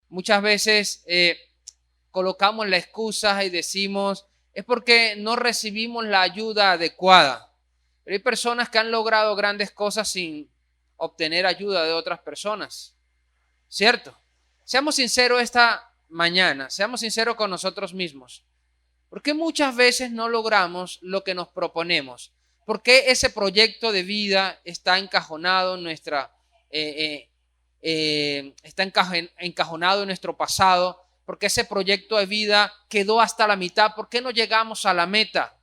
Muchas veces colocamos la excusa y decimos, es porque no recibimos la ayuda adecuada. Pero hay personas que han logrado grandes cosas sin obtener ayuda de otras personas, ¿cierto? Seamos sinceros esta mañana, seamos sinceros con nosotros mismos. ¿Por qué muchas veces no logramos lo que nos proponemos? ¿Por qué ese proyecto de vida está encajonado en está encajonado en nuestro pasado? ¿Por qué ese proyecto de vida quedó hasta la mitad? ¿Por qué no llegamos a la meta?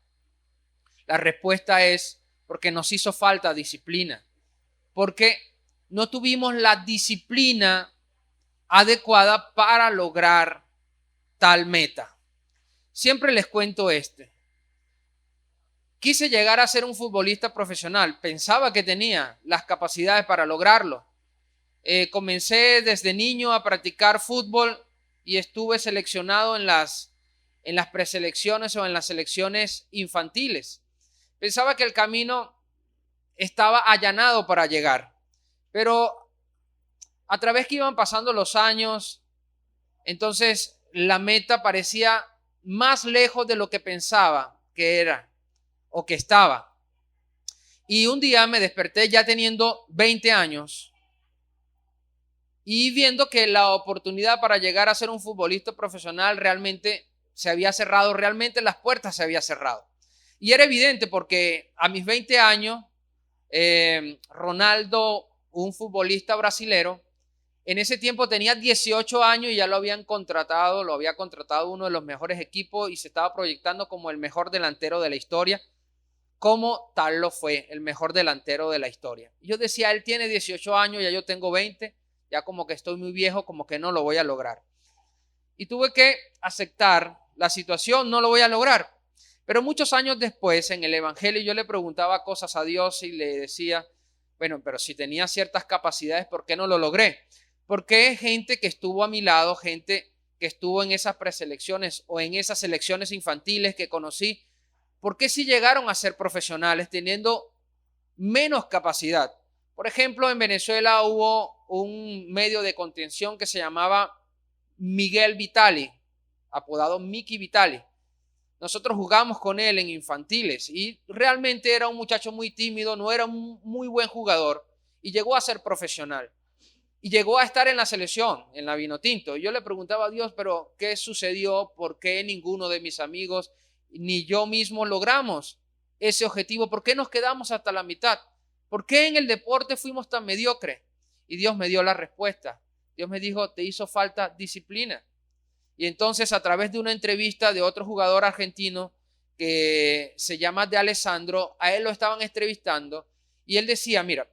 La respuesta es porque nos hizo falta disciplina, porque no tuvimos la disciplina adecuada para lograr tal meta. Siempre les cuento este. Quise llegar a ser un futbolista profesional. Pensaba que tenía las capacidades para lograrlo. Comencé desde niño a practicar fútbol y estuve seleccionado en las preselecciones o en las selecciones infantiles. Pensaba que el camino estaba allanado para llegar, pero a través que iban pasando los años, entonces la meta parecía más lejos de lo que pensaba que era o que estaba. Y un día me desperté ya teniendo 20 años y viendo que la oportunidad para llegar a ser un futbolista profesional realmente se había cerrado, realmente las puertas se habían cerrado. Y era evidente porque a mis 20 años, Ronaldo, un futbolista brasilero, en ese tiempo tenía 18 años y ya lo había contratado uno de los mejores equipos y se estaba proyectando como el mejor delantero de la historia, como tal lo fue, el mejor delantero de la historia. Yo decía, él tiene 18 años, ya yo tengo 20, ya como que estoy muy viejo, como que no lo voy a lograr. Y tuve que aceptar la situación, no lo voy a lograr. Pero muchos años después, en el Evangelio, yo le preguntaba cosas a Dios y le decía, bueno, pero si tenía ciertas capacidades, ¿por qué no lo logré? Porque gente que estuvo a mi lado, gente que estuvo en esas preselecciones o en esas selecciones infantiles que conocí, ¿por qué si llegaron a ser profesionales teniendo menos capacidad? Por ejemplo, en Venezuela hubo un medio de contención que se llamaba Miguel Vitali, apodado Mickey Vitali. Nosotros jugamos con él en infantiles y realmente era un muchacho muy tímido, no era un muy buen jugador y llegó a ser profesional. Y llegó a estar en la selección, en la Vinotinto. Y yo le preguntaba a Dios, pero ¿qué sucedió? ¿Por qué ninguno de mis amigos ni yo mismo logramos ese objetivo? ¿Por qué nos quedamos hasta la mitad? ¿Por qué en el deporte fuimos tan mediocres? Y Dios me dio la respuesta. Dios me dijo, te hizo falta disciplina. Y entonces a través de una entrevista de otro jugador argentino que se llama De Alessandro, a él lo estaban entrevistando y él decía, mira,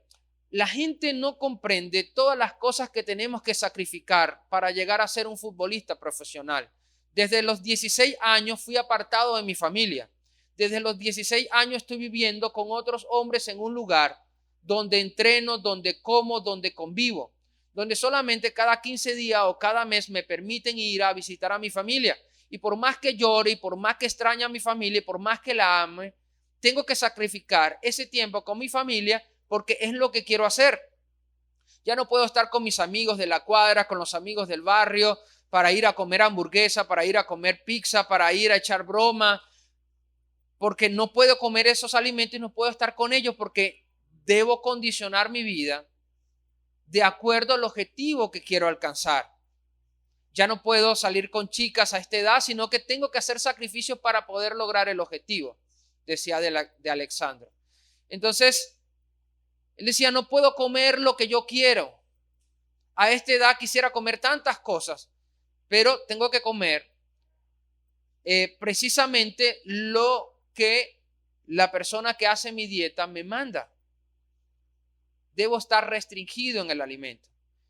la gente no comprende todas las cosas que tenemos que sacrificar para llegar a ser un futbolista profesional. Desde los 16 años fui apartado de mi familia. Desde los 16 años estoy viviendo con otros hombres en un lugar donde entreno, donde como, donde convivo, donde solamente cada 15 días o cada mes me permiten ir a visitar a mi familia. Y por más que llore y por más que extrañe a mi familia y por más que la ame, tengo que sacrificar ese tiempo con mi familia porque es lo que quiero hacer. Ya no puedo estar con mis amigos de la cuadra, con los amigos del barrio, para ir a comer hamburguesa, para ir a comer pizza, para ir a echar broma, porque no puedo comer esos alimentos y no puedo estar con ellos porque debo condicionar mi vida de acuerdo al objetivo que quiero alcanzar. Ya no puedo salir con chicas a esta edad, sino que tengo que hacer sacrificios para poder lograr el objetivo, decía de Alexandro. Entonces, él decía, no puedo comer lo que yo quiero. A esta edad quisiera comer tantas cosas, pero tengo que comer precisamente lo que la persona que hace mi dieta me manda. Debo estar restringido en el alimento.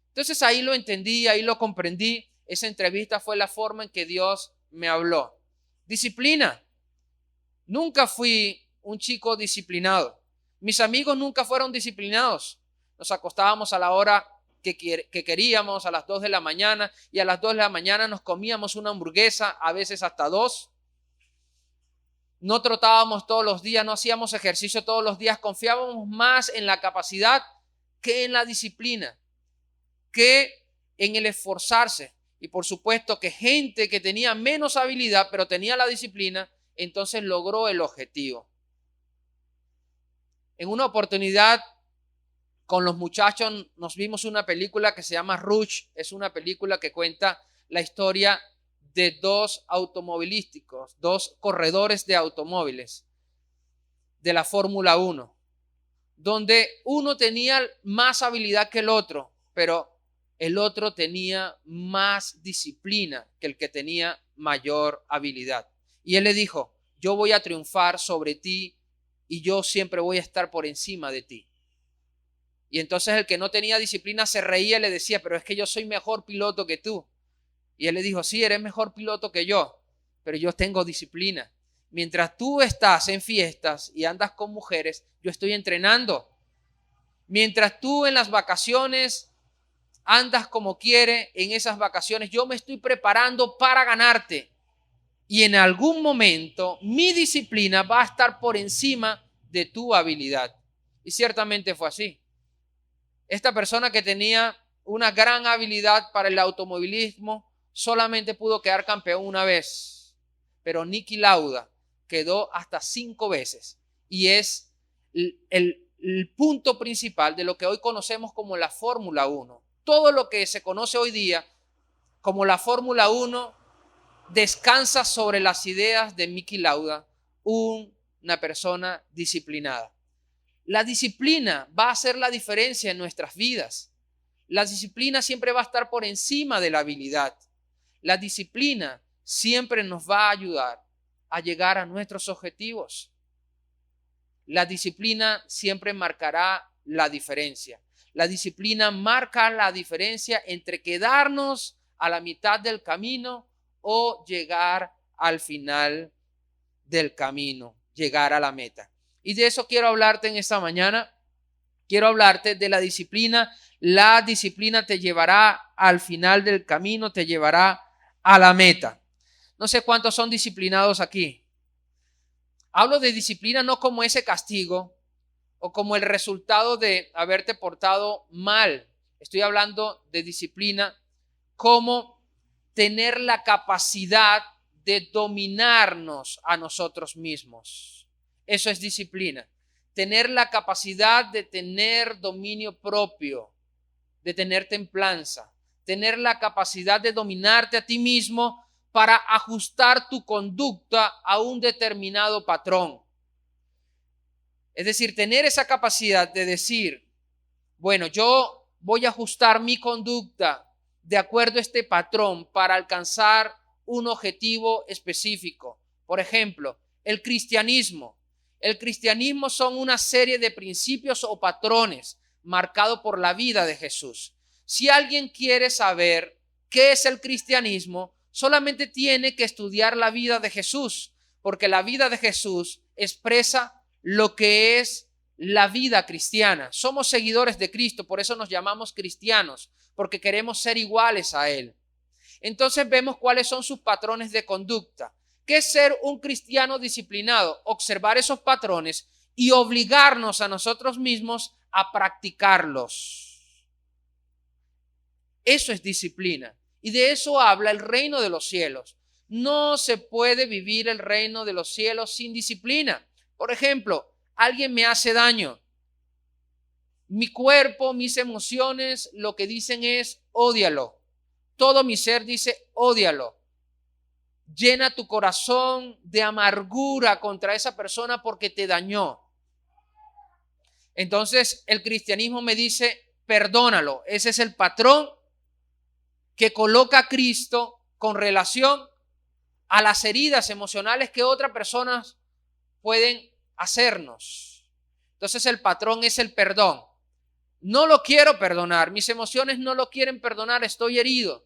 Entonces ahí lo entendí, ahí lo comprendí. Esa entrevista fue la forma en que Dios me habló. Disciplina. Nunca fui un chico disciplinado. Mis amigos nunca fueron disciplinados. Nos acostábamos a la hora que queríamos, a las 2 de la mañana, y a las 2 de la mañana nos comíamos una hamburguesa, a veces hasta dos. No trotábamos todos los días, no hacíamos ejercicio todos los días, confiábamos más en la capacidad que en la disciplina, que en el esforzarse. Y por supuesto que gente que tenía menos habilidad, pero tenía la disciplina, entonces logró el objetivo. En una oportunidad con los muchachos nos vimos una película que se llama Rush. Es una película que cuenta la historia de dos automovilísticos, dos corredores de automóviles de la Fórmula 1, donde uno tenía más habilidad que el otro, pero el otro tenía más disciplina que el que tenía mayor habilidad. Y él le dijo, yo voy a triunfar sobre ti y yo siempre voy a estar por encima de ti. Y entonces el que no tenía disciplina se reía y le decía, pero es que yo soy mejor piloto que tú. Y él le dijo, sí, eres mejor piloto que yo, pero yo tengo disciplina. Mientras tú estás en fiestas y andas con mujeres, yo estoy entrenando. Mientras tú en las vacaciones andas como quiere, en esas vacaciones yo me estoy preparando para ganarte. Y en algún momento mi disciplina va a estar por encima de tu habilidad. Y ciertamente fue así. Esta persona que tenía una gran habilidad para el automovilismo solamente pudo quedar campeón una vez, pero Niki Lauda quedó hasta 5 veces y es el punto principal de lo que hoy conocemos como la Fórmula 1. Todo lo que se conoce hoy día como la Fórmula 1 descansa sobre las ideas de Niki Lauda, una persona disciplinada. La disciplina va a hacer la diferencia en nuestras vidas. La disciplina siempre va a estar por encima de la habilidad. La disciplina siempre nos va a ayudar a llegar a nuestros objetivos. La disciplina siempre marcará la diferencia. La disciplina marca la diferencia entre quedarnos a la mitad del camino o llegar al final del camino, llegar a la meta. Y de eso quiero hablarte en esta mañana. Quiero hablarte de la disciplina. La disciplina te llevará al final del camino, te llevará a la meta. No sé cuántos son disciplinados aquí. Hablo de disciplina no como ese castigo o como el resultado de haberte portado mal. Estoy hablando de disciplina como tener la capacidad de dominarnos a nosotros mismos. Eso es disciplina. Tener la capacidad de tener dominio propio, de tener templanza, tener la capacidad de dominarte a ti mismo para ajustar tu conducta a un determinado patrón. Es decir, tener esa capacidad de decir, bueno, yo voy a ajustar mi conducta de acuerdo a este patrón para alcanzar un objetivo específico. Por ejemplo, el cristianismo. El cristianismo son una serie de principios o patrones marcados por la vida de Jesús. Si alguien quiere saber qué es el cristianismo, solamente tiene que estudiar la vida de Jesús, porque la vida de Jesús expresa lo que es la vida cristiana. Somos seguidores de Cristo, por eso nos llamamos cristianos, porque queremos ser iguales a Él. Entonces vemos cuáles son sus patrones de conducta. ¿Qué es ser un cristiano disciplinado? Observar esos patrones y obligarnos a nosotros mismos a practicarlos. Eso es disciplina. Y de eso habla el reino de los cielos. No se puede vivir el reino de los cielos sin disciplina. Por ejemplo, alguien me hace daño. Mi cuerpo, mis emociones, lo que dicen es ódialo. Todo mi ser dice ódialo. Llena tu corazón de amargura contra esa persona porque te dañó. Entonces el cristianismo me dice perdónalo. Ese es el patrón que coloca a Cristo con relación a las heridas emocionales que otras personas pueden hacernos. Entonces el patrón es el perdón. No lo quiero perdonar, mis emociones no lo quieren perdonar, estoy herido,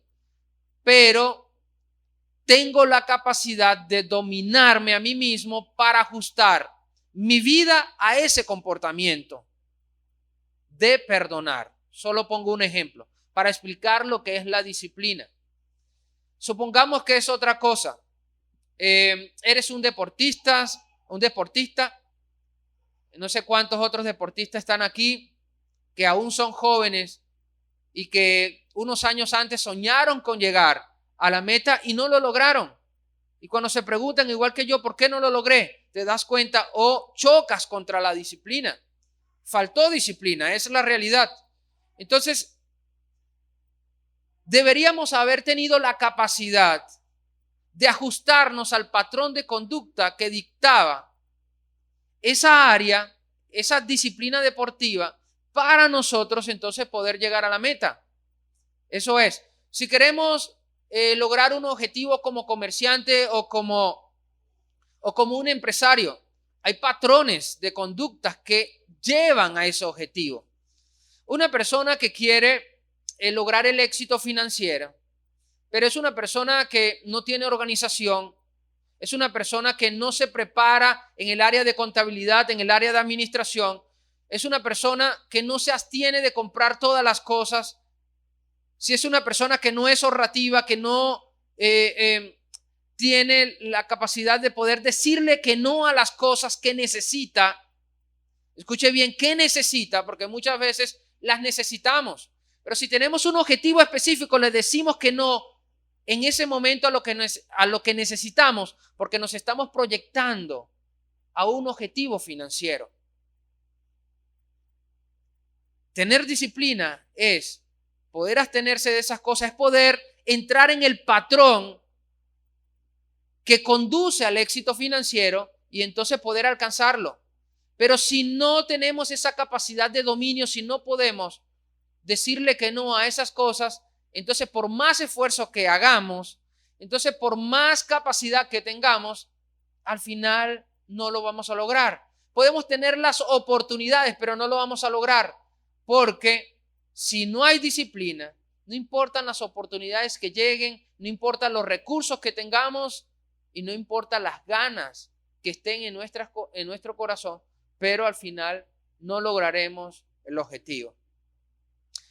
pero tengo la capacidad de dominarme a mí mismo para ajustar mi vida a ese comportamiento de perdonar. Solo pongo un ejemplo para explicar lo que es la disciplina. Supongamos que es otra cosa. Eres un deportista, no sé cuántos otros deportistas están aquí que aún son jóvenes y que unos años antes soñaron con llegar a la meta y no lo lograron. Y cuando se preguntan, igual que yo, ¿por qué no lo logré? Te das cuenta o chocas contra la disciplina. Faltó disciplina, esa es la realidad. Entonces, deberíamos haber tenido la capacidad de ajustarnos al patrón de conducta que dictaba esa área, esa disciplina deportiva, para nosotros entonces poder llegar a la meta. Eso es, si queremos lograr un objetivo como comerciante o como un empresario, hay patrones de conductas que llevan a ese objetivo. Una persona que quiere lograr el éxito financiero, pero es una persona que no tiene organización, es una persona que no se prepara en el área de contabilidad, en el área de administración, es una persona que no se abstiene de comprar todas las cosas, si es una persona que no es ahorrativa, que no tiene la capacidad de poder decirle que no a las cosas que necesita. Escuche bien, ¿qué necesita? Porque muchas veces las necesitamos. Pero si tenemos un objetivo específico, le decimos que no en ese momento a lo que necesitamos, porque nos estamos proyectando a un objetivo financiero. Tener disciplina es poder abstenerse de esas cosas, es poder entrar en el patrón que conduce al éxito financiero y entonces poder alcanzarlo. Pero si no tenemos esa capacidad de dominio, si no podemos decirle que no a esas cosas, entonces por más esfuerzo que hagamos, entonces por más capacidad que tengamos, al final no lo vamos a lograr. Podemos tener las oportunidades, pero no lo vamos a lograr, porque si no hay disciplina, no importan las oportunidades que lleguen, no importan los recursos que tengamos y no importan las ganas que estén en nuestro corazón, pero al final no lograremos el objetivo.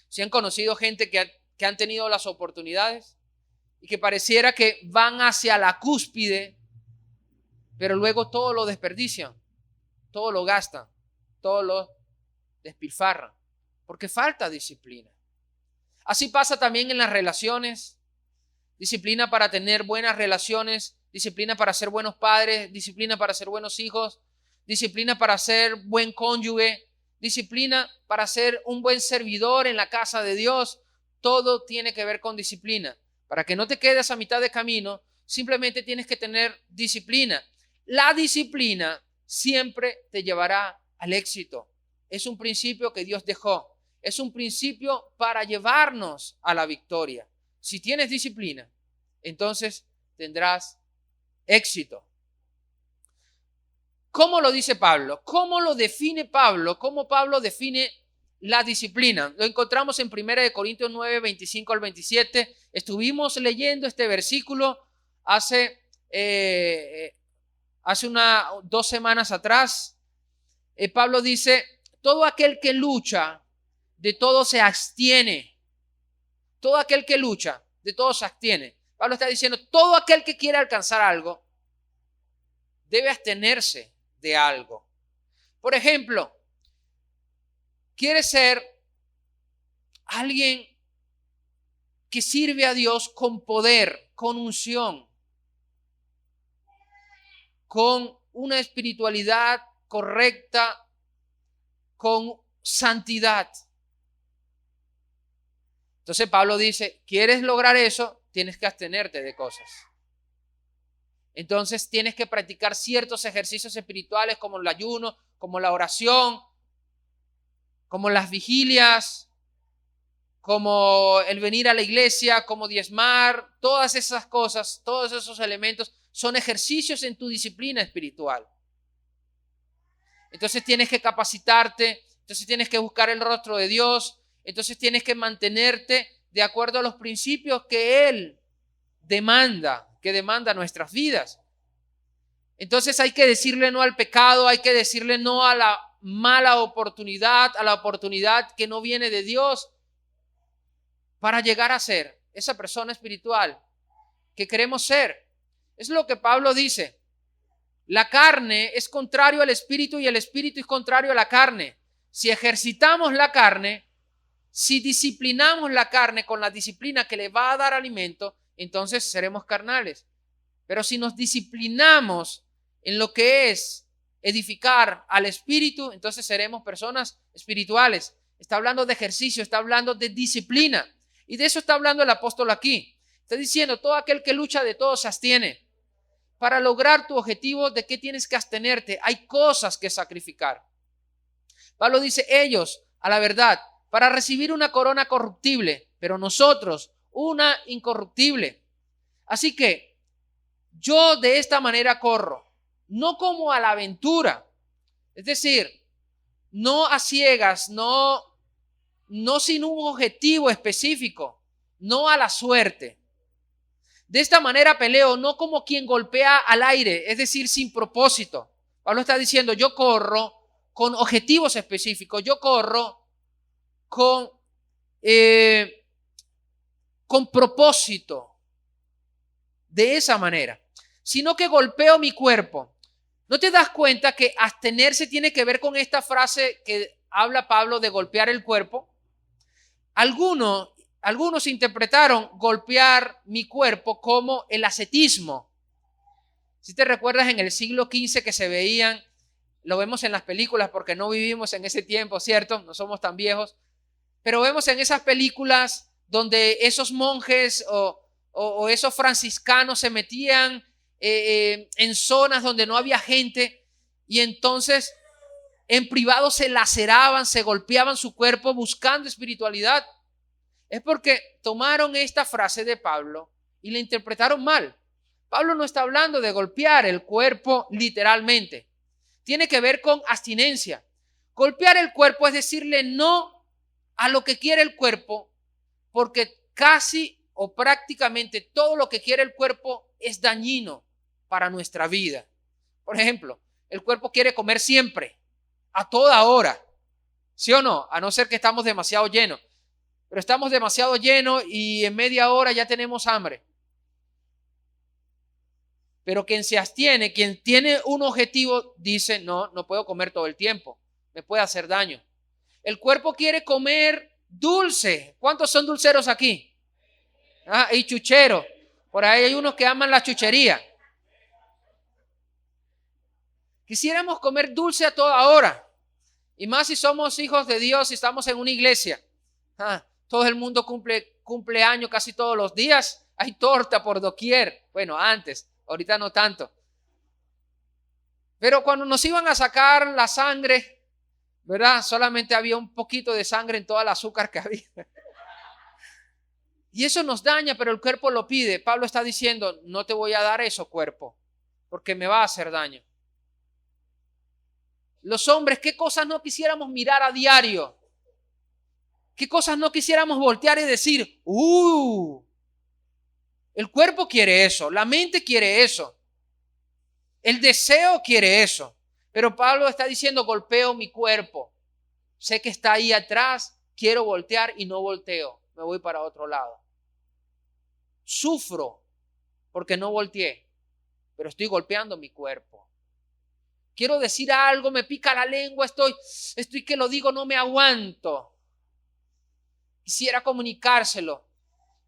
Si han conocido gente que han tenido las oportunidades y que pareciera que van hacia la cúspide, pero luego todo lo desperdician, todo lo gastan, todo lo despilfarran, porque falta disciplina. Así pasa también en las relaciones. Disciplina para tener buenas relaciones, disciplina para ser buenos padres, disciplina para ser buenos hijos, disciplina para ser buen cónyuge, disciplina para ser un buen servidor en la casa de Dios. Todo tiene que ver con disciplina. Para que no te quedes a mitad de camino, simplemente tienes que tener disciplina. La disciplina siempre te llevará al éxito. Es un principio que Dios dejó. Es un principio para llevarnos a la victoria. Si tienes disciplina, entonces tendrás éxito. ¿Cómo lo dice Pablo? ¿Cómo lo define Pablo? ¿Cómo Pablo define la disciplina? Lo encontramos en 1 Corintios 9, 25 al 27. Estuvimos leyendo este versículo hace 2 semanas atrás. Pablo dice, todo aquel que lucha, de todo se abstiene. Todo aquel que lucha, de todo se abstiene. Pablo está diciendo, todo aquel que quiere alcanzar algo, debe abstenerse de algo. Por ejemplo, quiere ser alguien que sirve a Dios con poder, con unción, con una espiritualidad correcta, con santidad. Entonces Pablo dice, ¿quieres lograr eso? Tienes que abstenerte de cosas. Entonces tienes que practicar ciertos ejercicios espirituales como el ayuno, como la oración, como las vigilias, como el venir a la iglesia, como diezmar. Todas esas cosas, todos esos elementos son ejercicios en tu disciplina espiritual. Entonces tienes que capacitarte, entonces tienes que buscar el rostro de Dios, entonces tienes que mantenerte de acuerdo a los principios que Él demanda, que demanda nuestras vidas. Entonces hay que decirle no al pecado, hay que decirle no a la mala oportunidad, a la oportunidad que no viene de Dios, para llegar a ser esa persona espiritual que queremos ser. Es lo que Pablo dice. La carne es contrario al espíritu y el espíritu es contrario a la carne. Si ejercitamos la carne, Si disciplinamos la carne con la disciplina que le va a dar alimento, entonces seremos carnales. Pero si nos disciplinamos en lo que es edificar al espíritu, entonces seremos personas espirituales. Está hablando de ejercicio, está hablando de disciplina. Y de eso está hablando el apóstol aquí. Está diciendo, todo aquel que lucha de todo se abstiene. Para lograr tu objetivo, ¿de qué tienes que abstenerte? Hay cosas que sacrificar. Pablo dice, ellos, a la verdad, para recibir una corona corruptible, pero nosotros una incorruptible. Así que yo de esta manera corro, no como a la aventura, es decir, no a ciegas, no sin un objetivo específico, no a la suerte. De esta manera peleo, no como quien golpea al aire, es decir, sin propósito. Pablo está diciendo, yo corro con objetivos específicos, yo corro con propósito, de esa manera, sino que golpeo mi cuerpo. ¿No te das cuenta que abstenerse tiene que ver con esta frase que habla Pablo de golpear el cuerpo? Algunos interpretaron golpear mi cuerpo como el ascetismo. Si te recuerdas en el siglo XV que se veían, lo vemos en las películas porque no vivimos en ese tiempo, ¿cierto? No somos tan viejos. Pero vemos en esas películas donde esos monjes o esos franciscanos se metían en zonas donde no había gente y entonces en privado se laceraban, se golpeaban su cuerpo buscando espiritualidad. Es porque tomaron esta frase de Pablo y la interpretaron mal. Pablo no está hablando de golpear el cuerpo literalmente. Tiene que ver con abstinencia. Golpear el cuerpo es decirle no a lo que quiere el cuerpo, porque casi o prácticamente todo lo que quiere el cuerpo es dañino para nuestra vida. Por ejemplo, el cuerpo quiere comer siempre, a toda hora, ¿sí o no? A no ser que estamos demasiado llenos. Pero estamos demasiado llenos y en media hora ya tenemos hambre. Pero quien se abstiene, quien tiene un objetivo, dice, no puedo comer todo el tiempo, me puede hacer daño. El cuerpo quiere comer dulce. ¿Cuántos son dulceros aquí? Y chucheros. Por ahí hay unos que aman la chuchería. Quisiéramos comer dulce a toda hora. Y más si somos hijos de Dios y estamos en una iglesia. Todo el mundo cumple años casi todos los días. Hay torta por doquier. Bueno, antes, ahorita no tanto. Pero cuando nos iban a sacar la sangre, ¿verdad? Solamente había un poquito de sangre en toda el azúcar que había. Y eso nos daña, pero el cuerpo lo pide. Pablo está diciendo, no te voy a dar eso, cuerpo, porque me va a hacer daño. Los hombres, ¿qué cosas no quisiéramos mirar a diario? ¿Qué cosas no quisiéramos voltear y decir, el cuerpo quiere eso, la mente quiere eso, el deseo quiere eso? Pero Pablo está diciendo, golpeo mi cuerpo. Sé que está ahí atrás, quiero voltear y no volteo, me voy para otro lado. Sufro porque no volteé, pero estoy golpeando mi cuerpo. Quiero decir algo, me pica la lengua, estoy que lo digo, no me aguanto. Quisiera comunicárselo,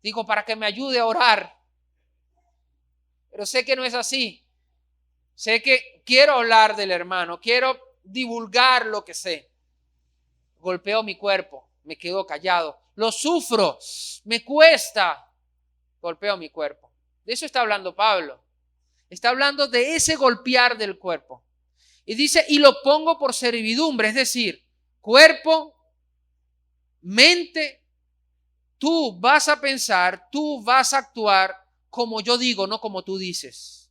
digo, para que me ayude a orar. Pero sé que no es así. Sé que quiero hablar del hermano, quiero divulgar lo que sé. Golpeo mi cuerpo, me quedo callado, lo sufro, me cuesta. Golpeo mi cuerpo. De eso está hablando Pablo. Está hablando de ese golpear del cuerpo. Y dice, y lo pongo por servidumbre, es decir, cuerpo, mente, tú vas a pensar, tú vas a actuar como yo digo, no como tú dices.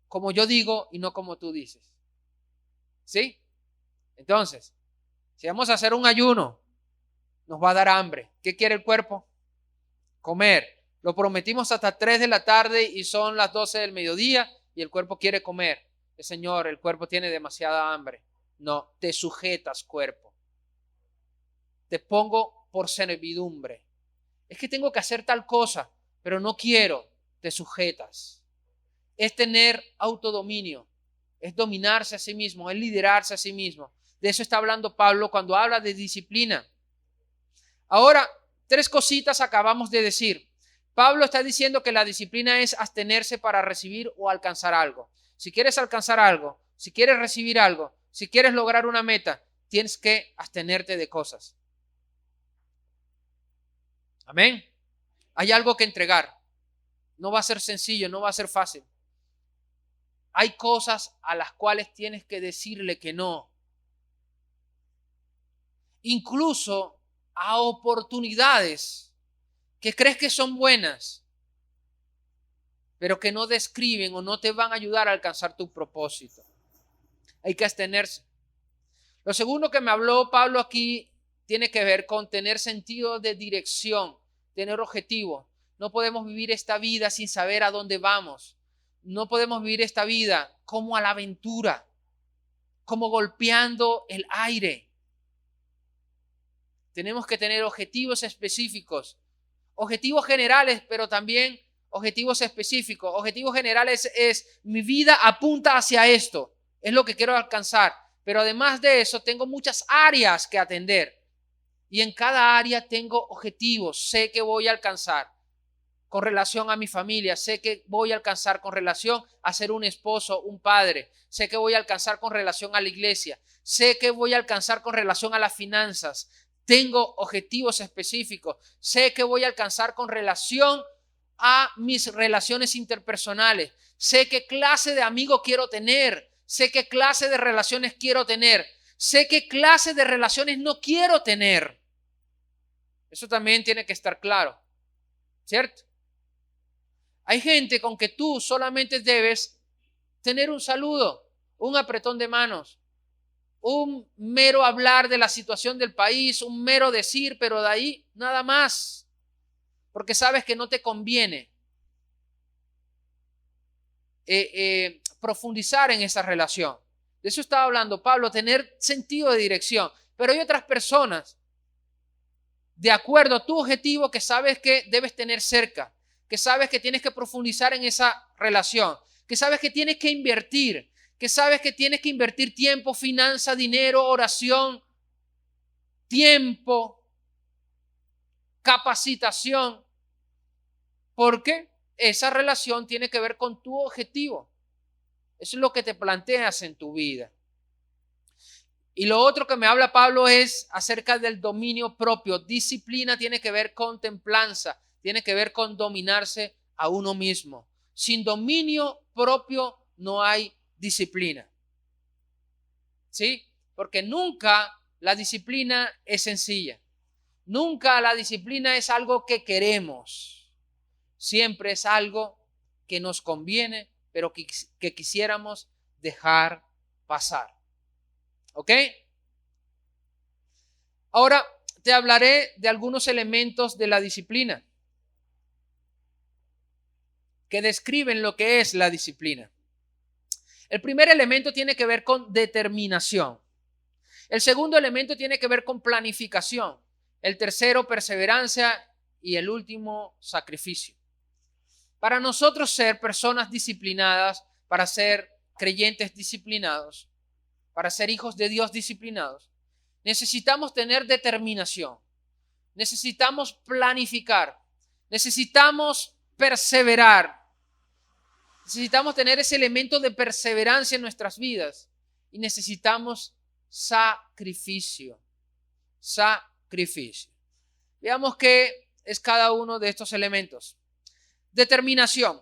Como yo digo y no como tú dices. ¿Sí? Entonces, si vamos a hacer un ayuno, nos va a dar hambre. ¿Qué quiere el cuerpo? Comer. Lo prometimos hasta 3 de la tarde y son las 12 del mediodía y el cuerpo quiere comer. Señor, el cuerpo tiene demasiada hambre. No, te sujetas, cuerpo. Te pongo por servidumbre. Es que tengo que hacer tal cosa, pero no quiero. Te sujetas. Es tener autodominio. Es dominarse a sí mismo, es liderarse a sí mismo. De eso está hablando Pablo cuando habla de disciplina. Ahora, 3 cositas acabamos de decir. Pablo está diciendo que la disciplina es abstenerse para recibir o alcanzar algo. Si quieres alcanzar algo, si quieres recibir algo, si quieres lograr una meta, tienes que abstenerte de cosas. Amén. Hay algo que entregar. No va a ser sencillo, no va a ser fácil. Hay cosas a las cuales tienes que decirle que no. Incluso a oportunidades que crees que son buenas, pero que no describen o no te van a ayudar a alcanzar tu propósito. Hay que abstenerse. Lo segundo que me habló Pablo aquí tiene que ver con tener sentido de dirección, tener objetivo. No podemos vivir esta vida sin saber a dónde vamos. No podemos vivir esta vida como a la aventura, como golpeando el aire. Tenemos que tener objetivos específicos, objetivos generales, pero también objetivos específicos. Objetivos generales es mi vida apunta hacia esto, es lo que quiero alcanzar. Pero además de eso, tengo muchas áreas que atender. Y en cada área tengo objetivos, sé que voy a alcanzar con relación a mi familia, sé que voy a alcanzar con relación a ser un esposo, un padre, sé que voy a alcanzar con relación a la iglesia, sé que voy a alcanzar con relación a las finanzas. Tengo objetivos específicos, sé que voy a alcanzar con relación a mis relaciones interpersonales, sé qué clase de amigo quiero tener, sé qué clase de relaciones quiero tener, sé qué clase de relaciones no quiero tener. Eso también tiene que estar claro, ¿cierto? Hay gente con que tú solamente debes tener un saludo, un apretón de manos, un mero hablar de la situación del país, un mero decir, pero de ahí nada más, porque sabes que no te conviene profundizar en esa relación. De eso estaba hablando Pablo, tener sentido de dirección. Pero hay otras personas, de acuerdo a tu objetivo, que sabes que debes tener cerca, que sabes que tienes que profundizar en esa relación, que sabes que tienes que invertir, que sabes que tienes que invertir tiempo, finanza, dinero, oración, tiempo, capacitación, porque esa relación tiene que ver con tu objetivo. Eso es lo que te planteas en tu vida. Y lo otro que me habla Pablo es acerca del dominio propio. Disciplina tiene que ver con templanza, tiene que ver con dominarse a uno mismo. Sin dominio propio no hay disciplina. ¿Sí? Porque nunca la disciplina es sencilla. Nunca la disciplina es algo que queremos. Siempre es algo que nos conviene, pero que quisiéramos dejar pasar. ¿Ok? Ahora te hablaré de algunos elementos de la disciplina que describen lo que es la disciplina. El primer elemento tiene que ver con determinación. El segundo elemento tiene que ver con planificación. El tercero, perseverancia. Y el último, sacrificio. Para nosotros ser personas disciplinadas, para ser creyentes disciplinados, para ser hijos de Dios disciplinados, necesitamos tener determinación, necesitamos planificar, necesitamos perseverar, necesitamos tener ese elemento de perseverancia en nuestras vidas y necesitamos sacrificio. Sacrificio. Veamos qué es cada uno de estos elementos. Determinación.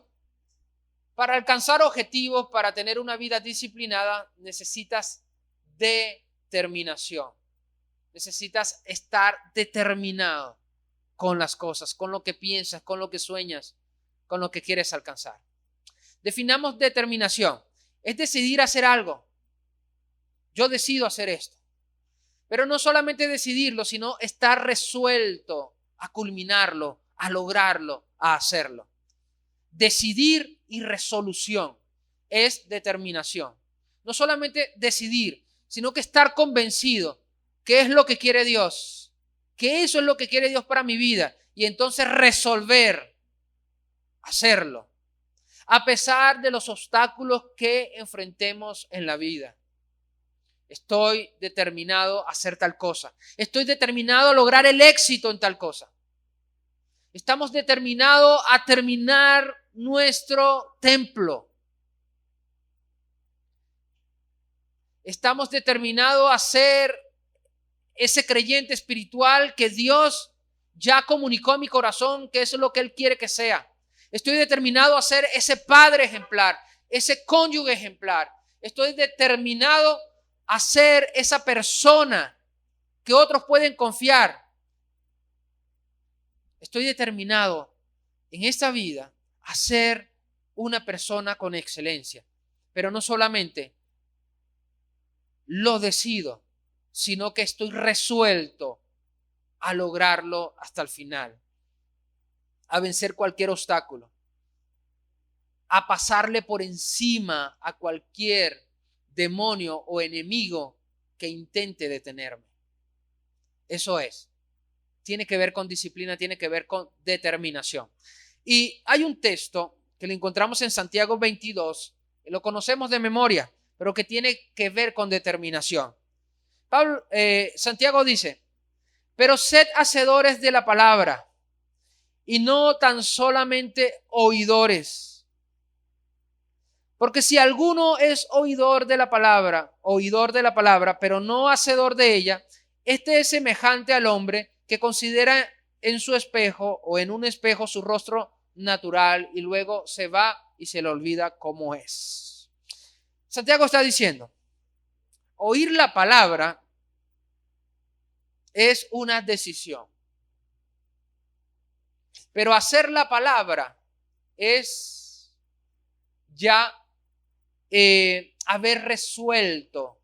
Para alcanzar objetivos, para tener una vida disciplinada, necesitas determinación. Necesitas estar determinado con las cosas, con lo que piensas, con lo que sueñas, con lo que quieres alcanzar. Definamos determinación. Es decidir hacer algo. Yo decido hacer esto. Pero no solamente decidirlo, sino estar resuelto a culminarlo, a lograrlo, a hacerlo. Decidir y resolución es determinación. No solamente decidir, sino que estar convencido que es lo que quiere Dios, que eso es lo que quiere Dios para mi vida y entonces resolver, hacerlo, a pesar de los obstáculos que enfrentemos en la vida. Estoy determinado a hacer tal cosa. Estoy determinado a lograr el éxito en tal cosa. Estamos determinados a terminar nuestro templo. Estamos determinados a ser ese creyente espiritual que Dios ya comunicó a mi corazón que eso es lo que Él quiere que sea. Estoy determinado a ser ese padre ejemplar, ese cónyuge ejemplar. Estoy determinado a ser esa persona que otros pueden confiar. Estoy determinado en esta vida a ser una persona con excelencia. Pero no solamente lo decido, sino que estoy resuelto a lograrlo hasta el final, a vencer cualquier obstáculo, a pasarle por encima a cualquier demonio o enemigo que intente detenerme. Eso es. Tiene que ver con disciplina, tiene que ver con determinación. Y hay un texto que lo encontramos en Santiago 22, lo conocemos de memoria, pero que tiene que ver con determinación. Santiago dice, pero sed hacedores de la palabra y no tan solamente oidores. Porque si alguno es oidor de la palabra, pero no hacedor de ella, este es semejante al hombre que considera en su espejo o en un espejo su rostro natural y luego se va y se le olvida cómo es. Santiago está diciendo, oír la palabra es una decisión, pero hacer la palabra es ya haber resuelto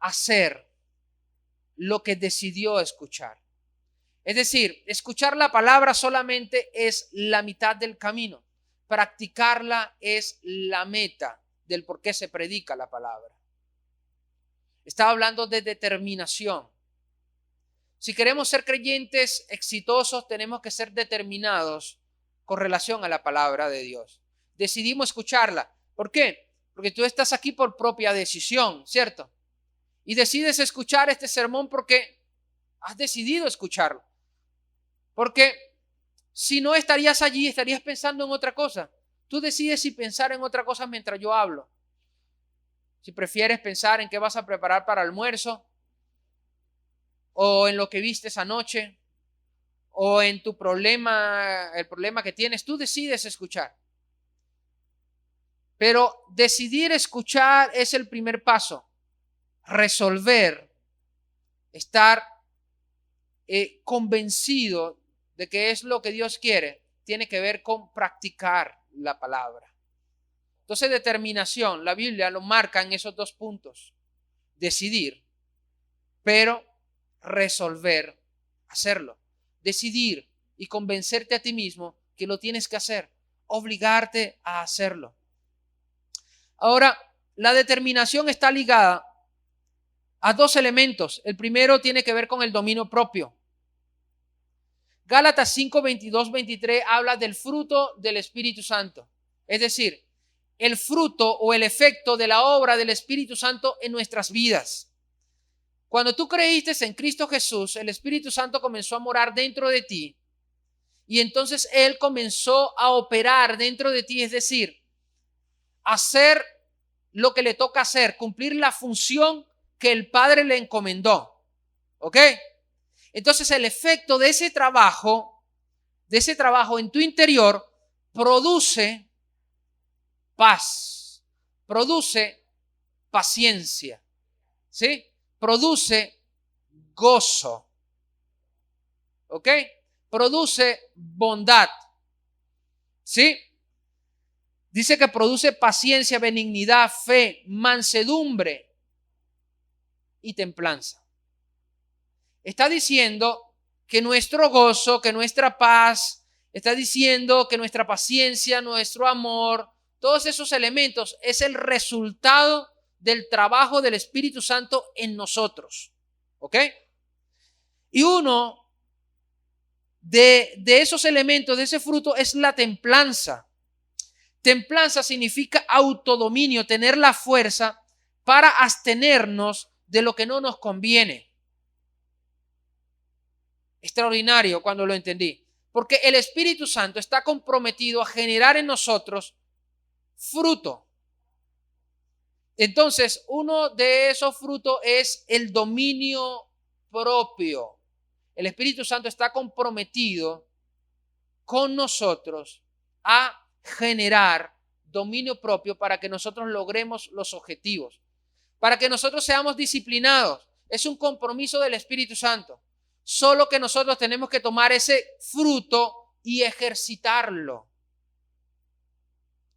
hacer lo que decidió escuchar. Es decir, escuchar la palabra solamente es la mitad del camino. Practicarla es la meta del por qué se predica la palabra. Estaba hablando de determinación. Si queremos ser creyentes exitosos, tenemos que ser determinados con relación a la palabra de Dios. Decidimos escucharla. ¿Por qué? Porque tú estás aquí por propia decisión, ¿cierto? Y decides escuchar este sermón porque has decidido escucharlo. Porque si no estarías allí, estarías pensando en otra cosa. Tú decides si pensar en otra cosa mientras yo hablo. Si prefieres pensar en qué vas a preparar para almuerzo, o en lo que viste esa noche, o en tu problema, el problema que tienes, tú decides escuchar. Pero decidir escuchar es el primer paso. Resolver, estar convencido de que es lo que Dios quiere, tiene que ver con practicar la palabra. Entonces, determinación, la Biblia lo marca en esos dos puntos. Decidir, pero resolver, hacerlo. Decidir y convencerte a ti mismo que lo tienes que hacer, obligarte a hacerlo. Ahora, la determinación está ligada a dos elementos. El primero tiene que ver con el dominio propio. Gálatas 5, 22, 23 habla del fruto del Espíritu Santo. Es decir, el fruto o el efecto de la obra del Espíritu Santo en nuestras vidas. Cuando tú creíste en Cristo Jesús, el Espíritu Santo comenzó a morar dentro de ti y entonces Él comenzó a operar dentro de ti, es decir, hacer lo que le toca hacer, cumplir la función que el Padre le encomendó. ¿Ok? Entonces el efecto de ese trabajo en tu interior produce paz, produce paciencia, ¿sí? Produce gozo, ¿ok? Produce bondad, ¿sí? Dice que produce paciencia, benignidad, fe, mansedumbre y templanza. Está diciendo que nuestro gozo, que nuestra paz, está diciendo que nuestra paciencia, nuestro amor, todos esos elementos es el resultado del trabajo del Espíritu Santo en nosotros. ¿Ok? Y uno de esos elementos, de ese fruto, es la templanza. Templanza significa autodominio, tener la fuerza para abstenernos de lo que no nos conviene. Extraordinario cuando lo entendí, porque el Espíritu Santo está comprometido a generar en nosotros fruto. Entonces, uno de esos frutos es el dominio propio. El Espíritu Santo está comprometido con nosotros a generar dominio propio para que nosotros logremos los objetivos, para que nosotros seamos disciplinados. Es un compromiso del Espíritu Santo. Solo que nosotros tenemos que tomar ese fruto y ejercitarlo.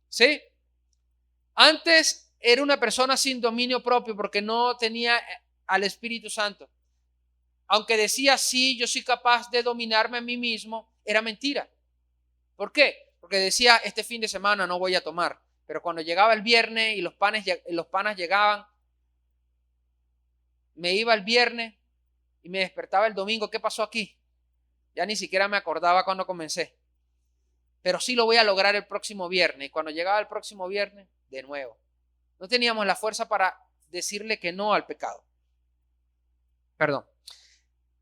¿Sí? Antes era una persona sin dominio propio porque no tenía al Espíritu Santo. Aunque decía, sí, yo soy capaz de dominarme a mí mismo, era mentira. ¿Por qué? Porque decía, este fin de semana no voy a tomar. Pero cuando llegaba el viernes y los panas llegaban, me iba el viernes y me despertaba el domingo. ¿Qué pasó aquí? Ya ni siquiera me acordaba cuando comencé. Pero sí lo voy a lograr el próximo viernes. Y cuando llegaba el próximo viernes, de nuevo. No teníamos la fuerza para decirle que no al pecado. Perdón.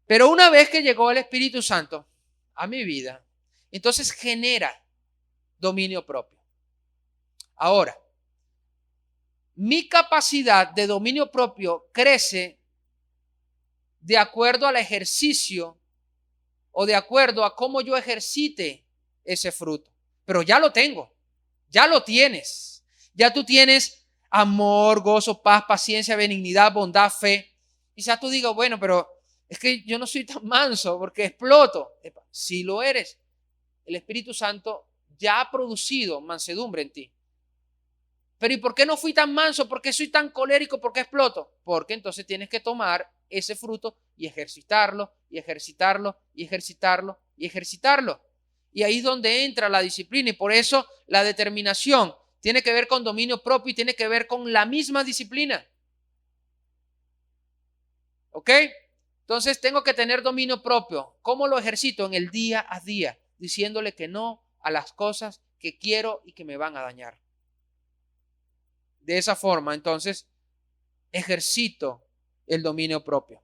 Pero una vez que llegó el Espíritu Santo a mi vida, entonces genera dominio propio. Ahora, mi capacidad de dominio propio crece de acuerdo al ejercicio o de acuerdo a cómo yo ejercite ese fruto. Pero ya lo tengo, ya lo tienes. Ya tú tienes amor, gozo, paz, paciencia, benignidad, bondad, fe. Quizás tú digas, bueno, pero es que yo no soy tan manso porque exploto. Si lo eres, el Espíritu Santo ya ha producido mansedumbre en ti. Pero ¿y por qué no fui tan manso? ¿Por qué soy tan colérico? ¿Por qué exploto? Porque entonces tienes que tomar ese fruto y ejercitarlo, y ejercitarlo, y ejercitarlo, y ejercitarlo. Y ahí es donde entra la disciplina. Y por eso la determinación tiene que ver con dominio propio y tiene que ver con la misma disciplina. ¿Ok? Entonces tengo que tener dominio propio. ¿Cómo lo ejercito? En el día a día, diciéndole que no a las cosas que quiero y que me van a dañar. De esa forma, entonces, ejercito el dominio propio.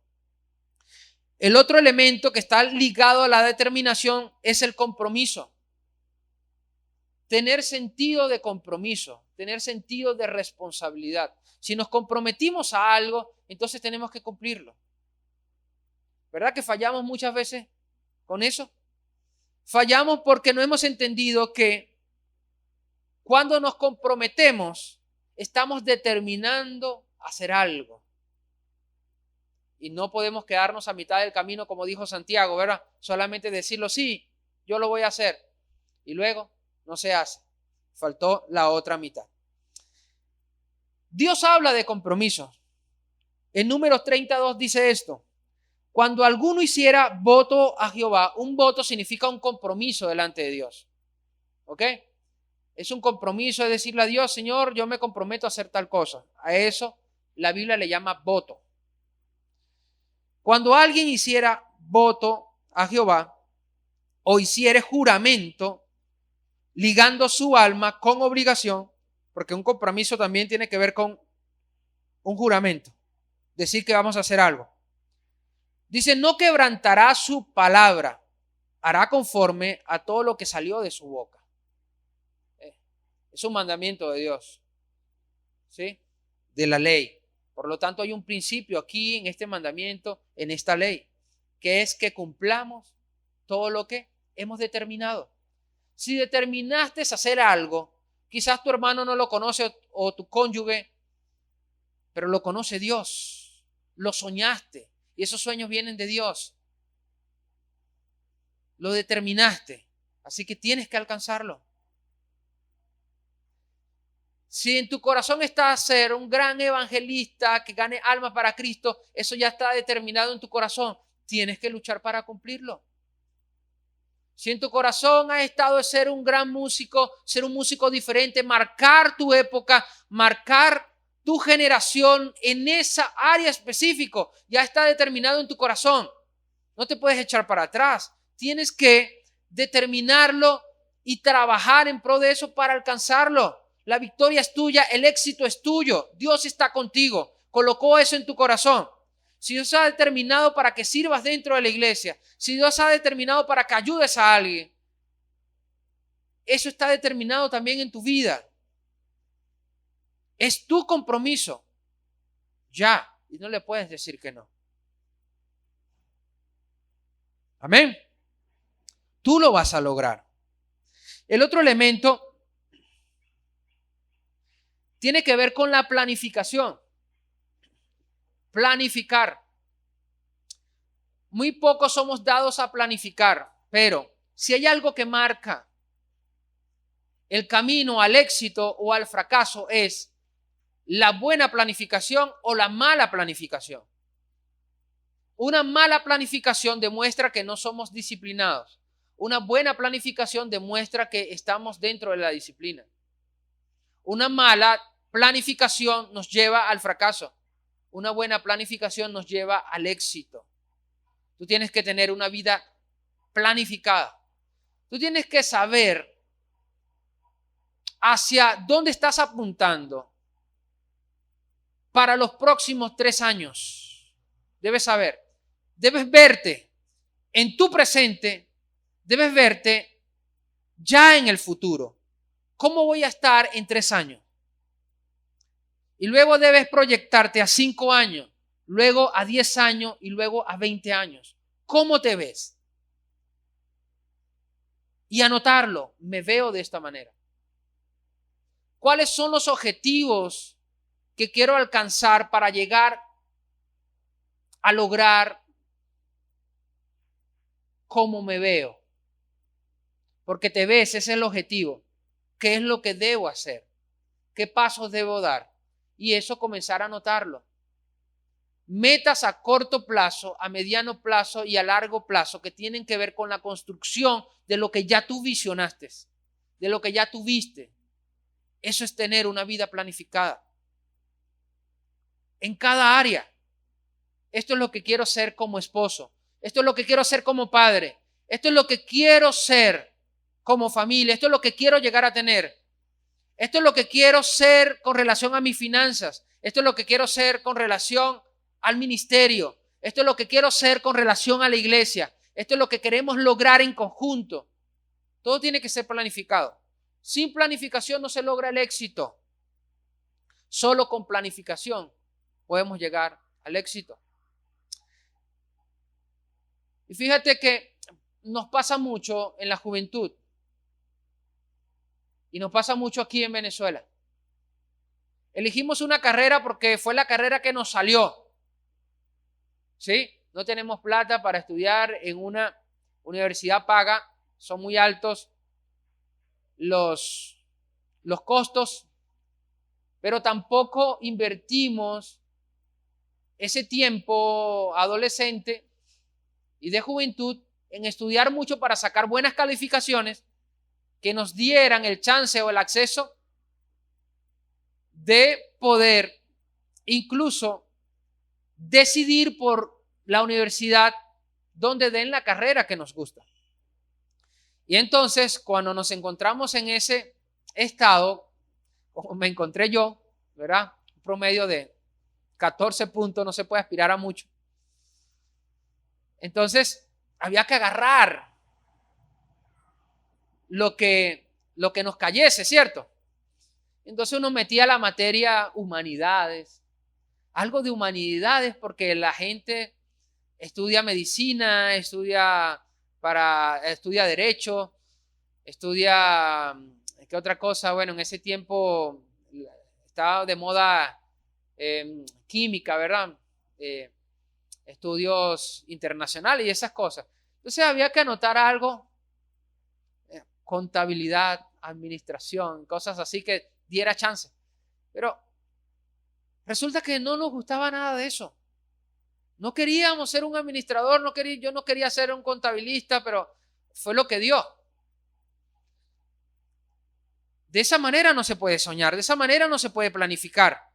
El otro elemento que está ligado a la determinación es el compromiso. Tener sentido de compromiso, tener sentido de responsabilidad. Si nos comprometimos a algo, entonces tenemos que cumplirlo. ¿Verdad que fallamos muchas veces con eso? Fallamos porque no hemos entendido que cuando nos comprometemos, estamos determinando hacer algo. Y no podemos quedarnos a mitad del camino, como dijo Santiago, ¿verdad? Solamente decirlo, sí, yo lo voy a hacer. Y luego no se hace. Faltó la otra mitad. Dios habla de compromiso. En Números 32 dice esto. Cuando alguno hiciera voto a Jehová, un voto significa un compromiso delante de Dios. ¿Ok? Es un compromiso de decirle a Dios, Señor, yo me comprometo a hacer tal cosa. A eso la Biblia le llama voto. Cuando alguien hiciera voto a Jehová o hiciere juramento, ligando su alma con obligación, porque un compromiso también tiene que ver con un juramento, decir que vamos a hacer algo. Dice, no quebrantará su palabra, hará conforme a todo lo que salió de su boca. Es un mandamiento de Dios, ¿sí? De la ley. Por lo tanto, hay un principio aquí en este mandamiento, en esta ley, que es que cumplamos todo lo que hemos determinado. Si determinaste hacer algo, quizás tu hermano no lo conoce o tu cónyuge, pero lo conoce Dios. Lo soñaste y esos sueños vienen de Dios. Lo determinaste, así que tienes que alcanzarlo. Si en tu corazón está ser un gran evangelista que gane almas para Cristo, eso ya está determinado en tu corazón. Tienes que luchar para cumplirlo. Si en tu corazón ha estado ser un gran músico, ser un músico diferente, marcar tu época, marcar tu generación en esa área específica, ya está determinado en tu corazón. No te puedes echar para atrás. Tienes que determinarlo y trabajar en pro de eso para alcanzarlo. La victoria es tuya, el éxito es tuyo. Dios está contigo, colocó eso en tu corazón. Si Dios ha determinado para que sirvas dentro de la iglesia, si Dios ha determinado para que ayudes a alguien, eso está determinado también en tu vida. Es tu compromiso. Ya. Y no le puedes decir que no. Amén. Tú lo vas a lograr. El otro elemento tiene que ver con la planificación. Planificar. Muy pocos somos dados a planificar, pero si hay algo que marca el camino al éxito o al fracaso es la buena planificación o la mala planificación. Una mala planificación demuestra que no somos disciplinados. Una buena planificación demuestra que estamos dentro de la disciplina. Una mala planificación nos lleva al fracaso. Una buena planificación nos lleva al éxito. Tú tienes que tener una vida planificada. Tú tienes que saber hacia dónde estás apuntando para los próximos 3 años. Debes saber. Debes verte en tu presente. Debes verte ya en el futuro. ¿Cómo voy a estar en 3 años? Y luego debes proyectarte a 5 años, luego a 10 años y luego a 20 años. ¿Cómo te ves? Y anotarlo. Me veo de esta manera. ¿Cuáles son los objetivos que quiero alcanzar para llegar a lograr cómo me veo? Porque te ves, ese es el objetivo. ¿Qué es lo que debo hacer? ¿Qué pasos debo dar? Y eso comenzar a anotarlo. Metas a corto plazo, a mediano plazo y a largo plazo que tienen que ver con la construcción de lo que ya tú visionaste, de lo que ya tuviste. Eso es tener una vida planificada. En cada área. Esto es lo que quiero ser como esposo. Esto es lo que quiero ser como padre. Esto es lo que quiero ser como familia. Esto es lo que quiero llegar a tener. Esto es lo que quiero ser con relación a mis finanzas. Esto es lo que quiero ser con relación al ministerio. Esto es lo que quiero ser con relación a la iglesia. Esto es lo que queremos lograr en conjunto. Todo tiene que ser planificado. Sin planificación no se logra el éxito. Solo con planificación podemos llegar al éxito. Y fíjate que nos pasa mucho en la juventud. Y nos pasa mucho aquí en Venezuela. Elegimos una carrera porque fue la carrera que nos salió. ¿Sí? No tenemos plata para estudiar en una universidad paga. Son muy altos los costos. Pero tampoco invertimos ese tiempo adolescente y de juventud en estudiar mucho para sacar buenas calificaciones que nos dieran el chance o el acceso de poder incluso decidir por la universidad donde den la carrera que nos gusta. Y entonces, cuando nos encontramos en ese estado, como me encontré yo, ¿verdad? Un promedio de 14 puntos, no se puede aspirar a mucho. Entonces, había que agarrar lo que nos cayese, ¿cierto? Entonces uno metía la materia humanidades, algo de humanidades porque la gente estudia medicina, estudia derecho, estudia, ¿qué otra cosa? Bueno, en ese tiempo estaba de moda química, ¿verdad? Estudios internacionales y esas cosas. Entonces había que anotar algo, contabilidad, administración, cosas así que diera chance. Pero resulta que no nos gustaba nada de eso. No queríamos ser un administrador, yo no quería ser un contabilista, pero fue lo que dio. De esa manera no se puede soñar, de esa manera no se puede planificar.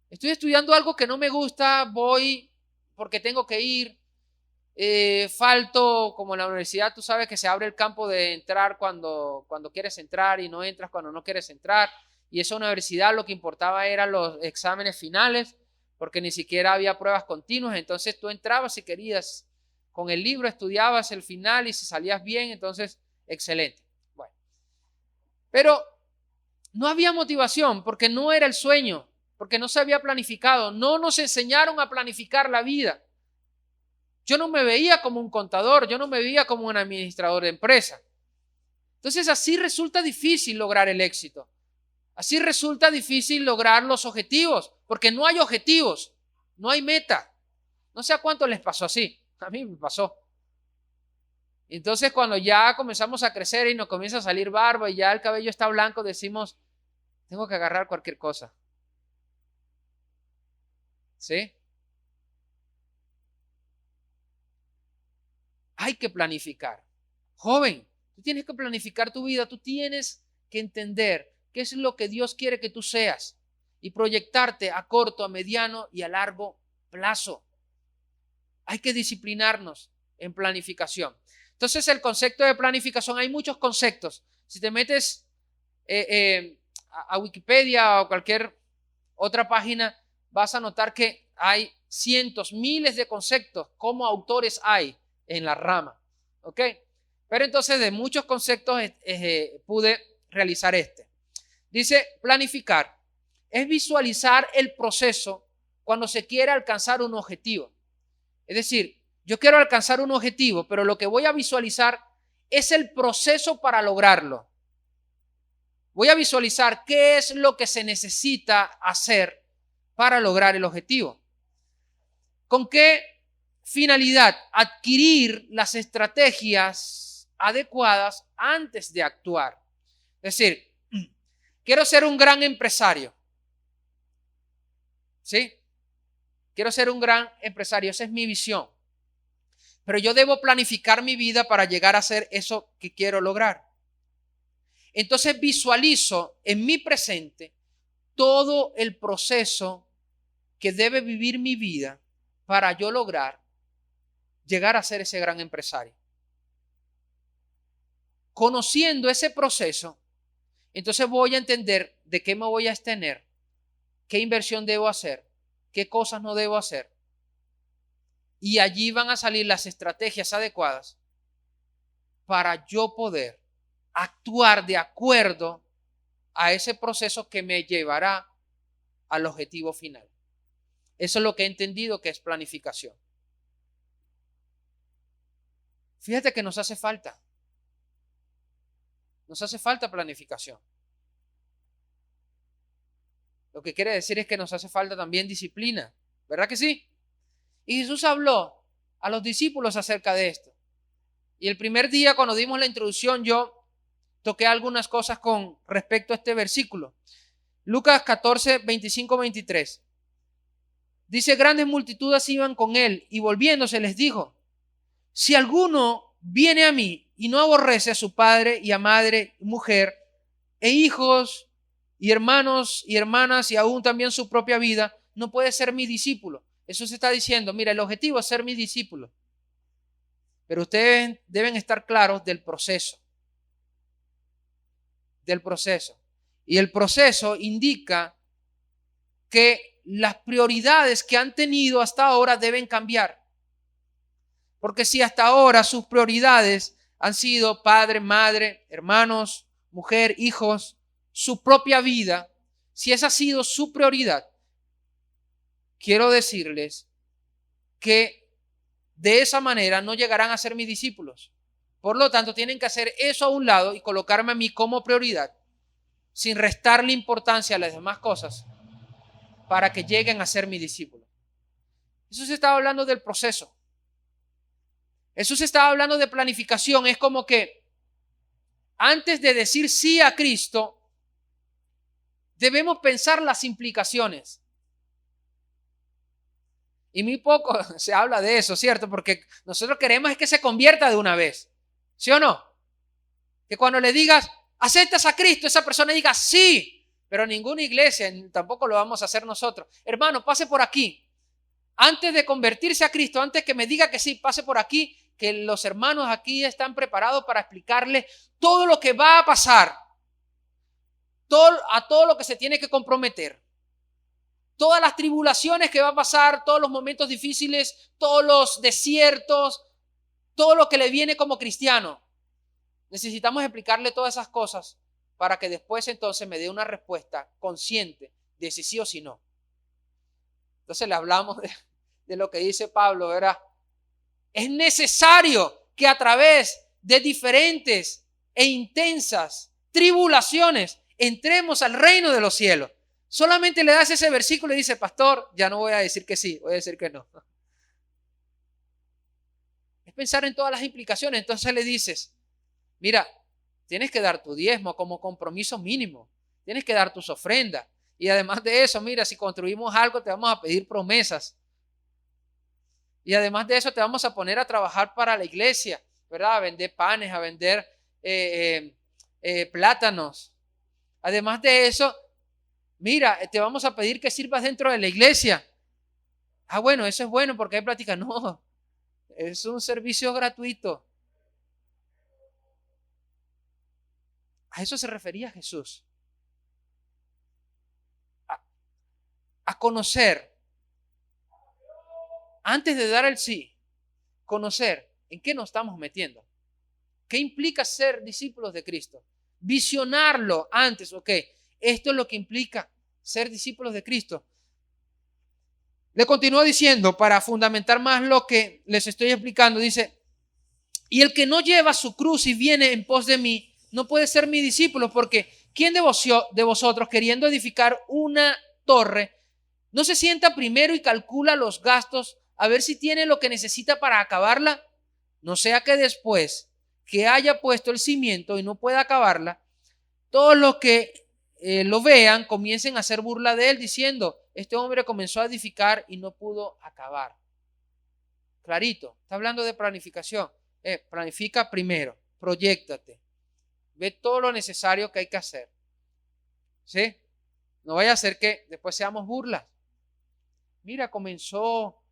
Estoy estudiando algo que no me gusta, voy porque tengo que ir. falto, como en la universidad, tú sabes que se abre el campo de entrar cuando quieres entrar y no entras cuando no quieres entrar. Y esa universidad lo que importaba eran los exámenes finales, porque ni siquiera había pruebas continuas. Entonces tú entrabas si querías, con el libro estudiabas el final y si salías bien, entonces excelente. Bueno, pero no había motivación porque no era el sueño, porque no se había planificado. No nos enseñaron a planificar la vida. Yo no me veía como un contador, yo no me veía como un administrador de empresa. Entonces así resulta difícil lograr el éxito. Así resulta difícil lograr los objetivos, porque no hay objetivos, no hay meta. No sé a cuánto les pasó así, a mí me pasó. Entonces cuando ya comenzamos a crecer y nos comienza a salir barba y ya el cabello está blanco, decimos, tengo que agarrar cualquier cosa. ¿Sí? Hay que planificar. Joven, tú tienes que planificar tu vida, tú tienes que entender qué es lo que Dios quiere que tú seas y proyectarte a corto, a mediano y a largo plazo. Hay que disciplinarnos en planificación. Entonces, el concepto de planificación, hay muchos conceptos. Si te metes a Wikipedia o cualquier otra página, vas a notar que hay cientos, miles de conceptos como autores hay en la rama. ¿Ok? Pero entonces de muchos conceptos pude realizar este. Dice, planificar es visualizar el proceso cuando se quiere alcanzar un objetivo. Es decir, yo quiero alcanzar un objetivo, pero lo que voy a visualizar es el proceso para lograrlo. Voy a visualizar qué es lo que se necesita hacer para lograr el objetivo. ¿Con qué finalidad? Adquirir las estrategias adecuadas antes de actuar. Es decir, quiero ser un gran empresario. ¿Sí? Quiero ser un gran empresario, esa es mi visión. Pero yo debo planificar mi vida para llegar a ser eso que quiero lograr. Entonces visualizo en mi presente todo el proceso que debe vivir mi vida para yo lograr llegar a ser ese gran empresario. Conociendo ese proceso, entonces voy a entender de qué me voy a abstener, qué inversión debo hacer, qué cosas no debo hacer. Y allí van a salir las estrategias adecuadas para yo poder actuar de acuerdo a ese proceso que me llevará al objetivo final. Eso es lo que he entendido que es planificación. Fíjate que nos hace falta. Nos hace falta planificación. Lo que quiere decir es que nos hace falta también disciplina. ¿Verdad que sí? Y Jesús habló a los discípulos acerca de esto. Y el primer día cuando dimos la introducción yo toqué algunas cosas con respecto a este versículo. Lucas 14, 25, 23. Dice, grandes multitudes iban con él y volviéndose les dijo, si alguno viene a mí y no aborrece a su padre y a madre, mujer e hijos y hermanos y hermanas y aún también su propia vida, no puede ser mi discípulo. Eso se está diciendo, mira, el objetivo es ser mi discípulo. Pero ustedes deben estar claros del proceso. Del proceso. Y el proceso indica que las prioridades que han tenido hasta ahora deben cambiar. Porque si hasta ahora sus prioridades han sido padre, madre, hermanos, mujer, hijos, su propia vida, si esa ha sido su prioridad, quiero decirles que de esa manera no llegarán a ser mis discípulos. Por lo tanto, tienen que hacer eso a un lado y colocarme a mí como prioridad, sin restarle importancia a las demás cosas, para que lleguen a ser mis discípulos. Eso se estaba hablando del proceso. Eso se estaba hablando de planificación. Es como que antes de decir sí a Cristo, debemos pensar las implicaciones. Y muy poco se habla de eso, ¿cierto? Porque nosotros queremos es que se convierta de una vez. ¿Sí o no? Que cuando le digas, ¿aceptas a Cristo? Esa persona diga, sí. Pero ninguna iglesia, tampoco lo vamos a hacer nosotros. Hermano, pase por aquí. Antes de convertirse a Cristo, antes que me diga que sí, pase por aquí, que los hermanos aquí están preparados para explicarle todo lo que va a pasar, todo lo que se tiene que comprometer, todas las tribulaciones que va a pasar, todos los momentos difíciles, todos los desiertos, todo lo que le viene como cristiano. Necesitamos explicarle todas esas cosas para que después entonces me dé una respuesta consciente de si sí o si no. Entonces le hablamos de lo que dice Pablo, ¿verdad? Es necesario que a través de diferentes e intensas tribulaciones entremos al reino de los cielos. Solamente le das ese versículo y dice, pastor, ya no voy a decir que sí, voy a decir que no. Es pensar en todas las implicaciones. Entonces le dices, mira, tienes que dar tu diezmo como compromiso mínimo. Tienes que dar tus ofrendas. Y además de eso, mira, si construimos algo, te vamos a pedir promesas. Y además de eso, te vamos a poner a trabajar para la iglesia, ¿verdad? A vender panes, a vender plátanos. Además de eso, mira, te vamos a pedir que sirvas dentro de la iglesia. Ah, bueno, eso es bueno porque hay plática. No, es un servicio gratuito. A eso se refería Jesús. A conocer, antes de dar el sí, conocer en qué nos estamos metiendo. ¿Qué implica ser discípulos de Cristo? Visionarlo antes, ok. Esto es lo que implica ser discípulos de Cristo. Le continúa diciendo, para fundamentar más lo que les estoy explicando, dice, y el que no lleva su cruz y viene en pos de mí, no puede ser mi discípulo, porque ¿quién de vosotros, queriendo edificar una torre, no se sienta primero y calcula los gastos a ver si tiene lo que necesita para acabarla? No sea que después que haya puesto el cimiento y no pueda acabarla, todos los que lo vean comiencen a hacer burla de él diciendo, este hombre comenzó a edificar y no pudo acabar. Clarito, está hablando de planificación. Planifica primero, proyéctate, ve todo lo necesario que hay que hacer. ¿Sí? No vaya a ser que después seamos burlas. Mira, comenzó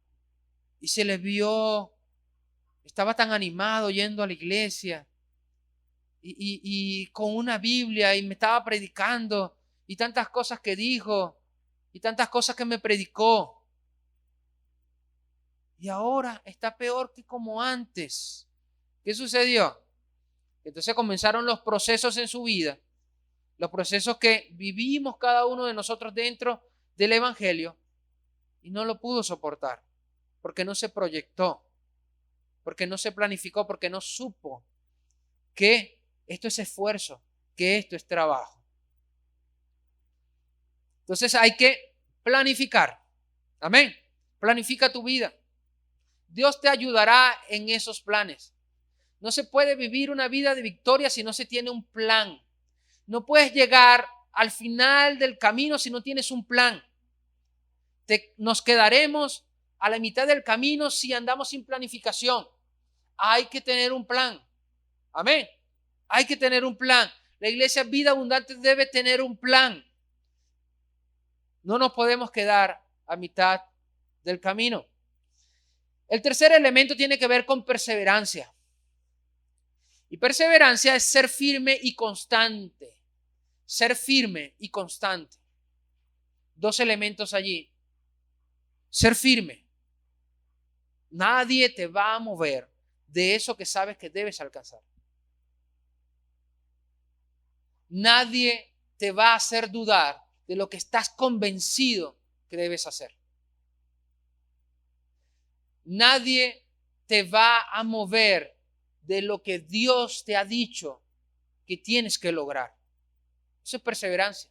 y se le vio, estaba tan animado yendo a la iglesia y con una Biblia y me estaba predicando y tantas cosas que dijo y tantas cosas que me predicó. Y ahora está peor que como antes. ¿Qué sucedió? Entonces comenzaron los procesos en su vida, los procesos que vivimos cada uno de nosotros dentro del Evangelio, y no lo pudo soportar, porque no se proyectó, porque no se planificó, porque no supo que esto es esfuerzo, que esto es trabajo. Entonces hay que planificar. Amén. Planifica tu vida. Dios te ayudará en esos planes. No se puede vivir una vida de victoria si no se tiene un plan. No puedes llegar al final del camino si no tienes un plan. Nos quedaremos a la mitad del camino si andamos sin planificación. Hay que tener un plan. Amén. Hay que tener un plan. La iglesia Vida Abundante debe tener un plan. No nos podemos quedar a mitad del camino. El tercer elemento tiene que ver con perseverancia. Y perseverancia es ser firme y constante. Ser firme y constante. Dos elementos allí. Ser firme. Nadie te va a mover de eso que sabes que debes alcanzar. Nadie te va a hacer dudar de lo que estás convencido que debes hacer. Nadie te va a mover de lo que Dios te ha dicho que tienes que lograr. Eso es perseverancia.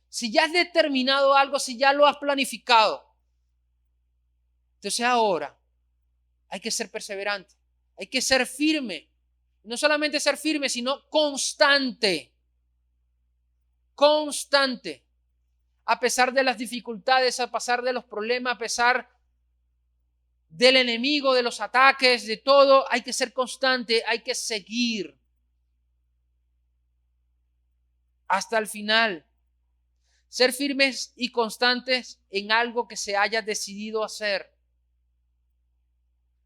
Si ya has determinado algo, si ya lo has planificado, entonces ahora hay que ser perseverante, hay que ser firme. No solamente ser firme, sino constante. Constante. A pesar de las dificultades, a pesar de los problemas, a pesar del enemigo, de los ataques, de todo, hay que ser constante, hay que seguir hasta el final. Ser firmes y constantes en algo que se haya decidido hacer.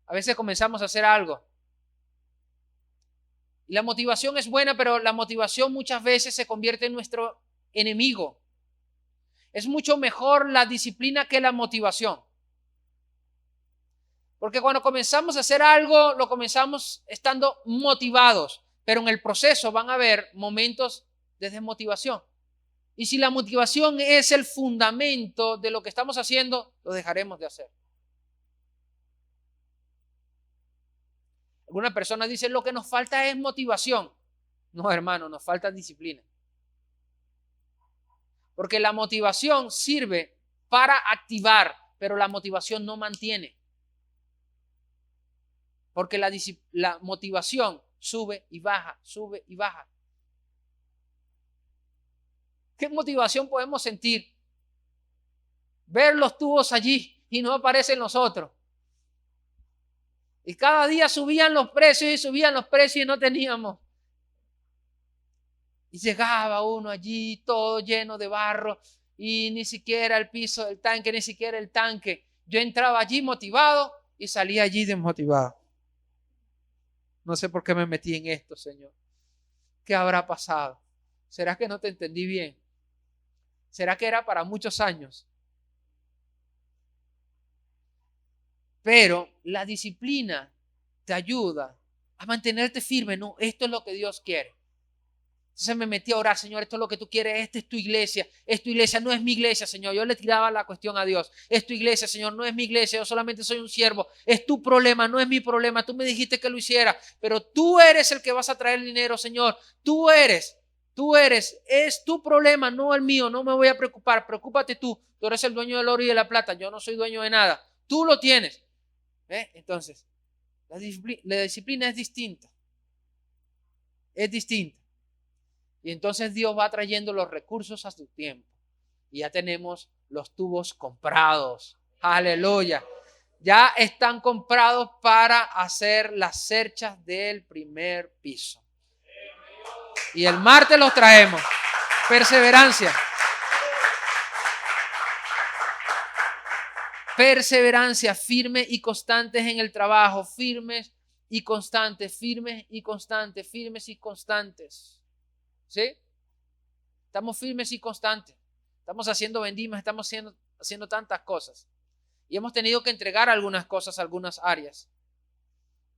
A veces comenzamos a hacer algo y la motivación es buena, pero la motivación muchas veces se convierte en nuestro enemigo. Es mucho mejor la disciplina que la motivación. Porque cuando comenzamos a hacer algo, lo comenzamos estando motivados, pero en el proceso van a haber momentos de desmotivación. Y si la motivación es el fundamento de lo que estamos haciendo, lo dejaremos de hacer. Algunas personas dicen, lo que nos falta es motivación. No, hermano, nos falta disciplina. Porque la motivación sirve para activar, pero la motivación no mantiene. Porque la motivación sube y baja, sube y baja. ¿Qué motivación podemos sentir? Ver los tubos allí y no aparecen los otros. Y cada día subían los precios y no teníamos. Y llegaba uno allí todo lleno de barro y ni siquiera el piso del tanque, ni siquiera el tanque. Yo entraba allí motivado y salía allí desmotivado. No sé por qué me metí en esto, Señor. ¿Qué habrá pasado? ¿Será que no te entendí bien? ¿Será que era para muchos años? Pero la disciplina te ayuda a mantenerte firme. No, esto es lo que Dios quiere. Entonces me metí a orar, Señor, esto es lo que tú quieres, esta es tu iglesia, no es mi iglesia, Señor. Yo le tiraba la cuestión a Dios, es tu iglesia, Señor, no es mi iglesia, yo solamente soy un siervo, es tu problema, no es mi problema, tú me dijiste que lo hiciera, pero tú eres el que vas a traer el dinero, Señor, tú eres, es tu problema, no el mío, no me voy a preocupar, preocúpate tú eres el dueño del oro y de la plata, yo no soy dueño de nada, tú lo tienes. Entonces, la disciplina es distinta, Y entonces Dios va trayendo los recursos a su tiempo. Y ya tenemos los tubos comprados. Aleluya. Ya están comprados para hacer las cerchas del primer piso. Y el martes los traemos. Perseverancia. Perseverancia, firmes y constantes en el trabajo. Firmes y constantes, firmes y constantes, firmes y constantes. ¿Sí? Estamos firmes y constantes. Estamos haciendo vendimas, estamos haciendo tantas cosas. Y hemos tenido que entregar algunas cosas a algunas áreas.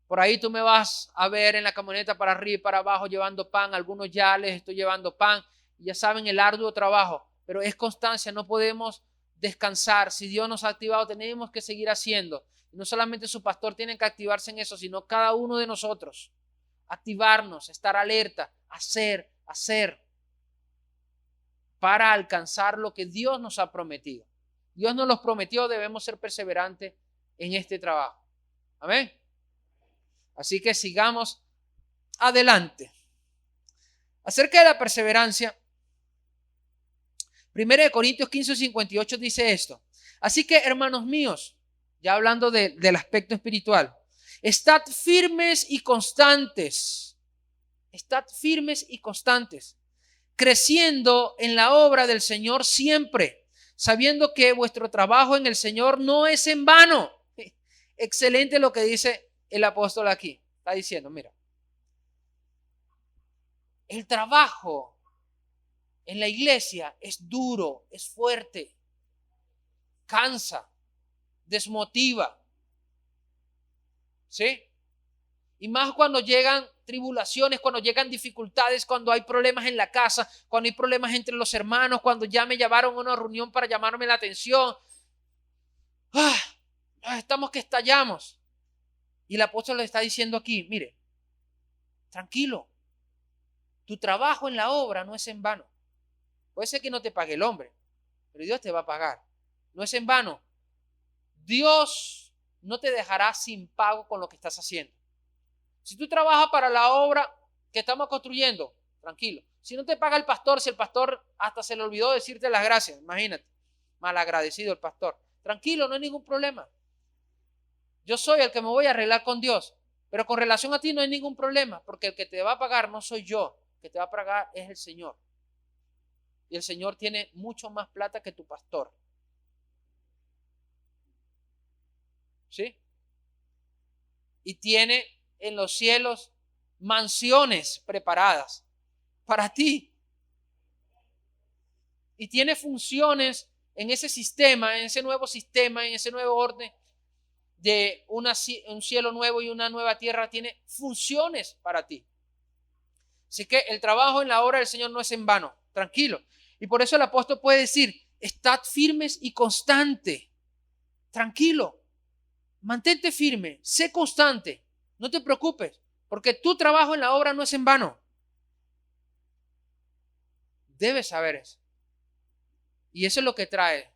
Por ahí tú me vas a ver en la camioneta para arriba y para abajo llevando pan. Algunos ya les estoy llevando pan. Y ya saben el arduo trabajo. Pero es constancia, no podemos descansar. Si Dios nos ha activado, tenemos que seguir haciendo. Y no solamente su pastor tiene que activarse en eso, sino cada uno de nosotros. Activarnos, estar alerta, hacer para alcanzar lo que Dios nos ha prometido. Dios nos los prometió, debemos ser perseverantes en este trabajo. Amén. Así que sigamos adelante. Acerca de la perseverancia, 1 Corintios 15:58 dice esto. Así que, hermanos míos, ya hablando del aspecto espiritual, estad firmes y constantes. Estad firmes y constantes, creciendo en la obra del Señor siempre, sabiendo que vuestro trabajo en el Señor no es en vano. Excelente lo que dice el apóstol aquí. Está diciendo, mira, el trabajo en la iglesia es duro, es fuerte, cansa, desmotiva. ¿Sí? Y más cuando llegan tribulaciones, cuando llegan dificultades, cuando hay problemas en la casa, cuando hay problemas entre los hermanos, cuando ya me llamaron a una reunión para llamarme la atención. Estamos que estallamos. Y el apóstol le está diciendo aquí, mire, tranquilo, tu trabajo en la obra no es en vano. Puede ser que no te pague el hombre, pero Dios te va a pagar. No es en vano. Dios no te dejará sin pago con lo que estás haciendo. Si tú trabajas para la obra que estamos construyendo, tranquilo. Si no te paga el pastor, si el pastor hasta se le olvidó decirte las gracias, imagínate, malagradecido el pastor. Tranquilo, no hay ningún problema. Yo soy el que me voy a arreglar con Dios, pero con relación a ti no hay ningún problema, porque el que te va a pagar no soy yo, el que te va a pagar es el Señor. y el Señor tiene mucho más plata que tu pastor. ¿Sí? Y tiene en los cielos mansiones preparadas para ti. Y tiene funciones en ese sistema, en ese nuevo sistema, en ese nuevo orden de un cielo nuevo y una nueva tierra. Tiene funciones para ti. Así que el trabajo en la obra del Señor no es en vano. Tranquilo. Y por eso el apóstol puede decir, estad firmes y constante. Tranquilo. Mantente firme, sé constante, no te preocupes, porque tu trabajo en la obra no es en vano. Debes saber eso. Y eso es lo que trae.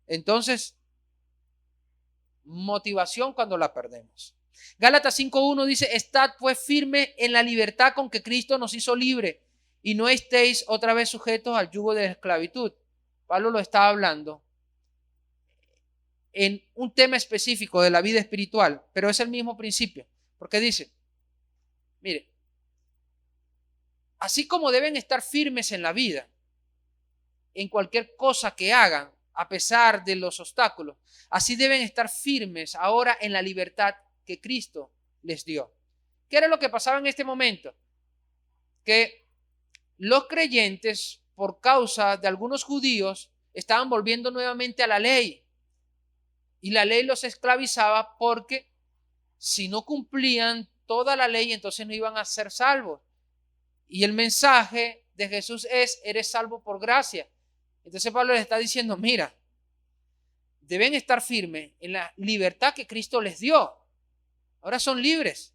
Entonces, motivación cuando la perdemos. Gálatas 5:1 dice, estad pues firme en la libertad con que Cristo nos hizo libre y no estéis otra vez sujetos al yugo de la esclavitud. Pablo lo está hablando en un tema específico de la vida espiritual, pero es el mismo principio, porque dice, mire, así como deben estar firmes en la vida, en cualquier cosa que hagan, a pesar de los obstáculos, así deben estar firmes ahora en la libertad que Cristo les dio. ¿Qué era lo que pasaba en este momento? Que los creyentes, por causa de algunos judíos, estaban volviendo nuevamente a la ley. Y la ley los esclavizaba porque si no cumplían toda la ley, entonces no iban a ser salvos. Y el mensaje de Jesús es, eres salvo por gracia. Entonces Pablo les está diciendo, mira, deben estar firmes en la libertad que Cristo les dio. Ahora son libres,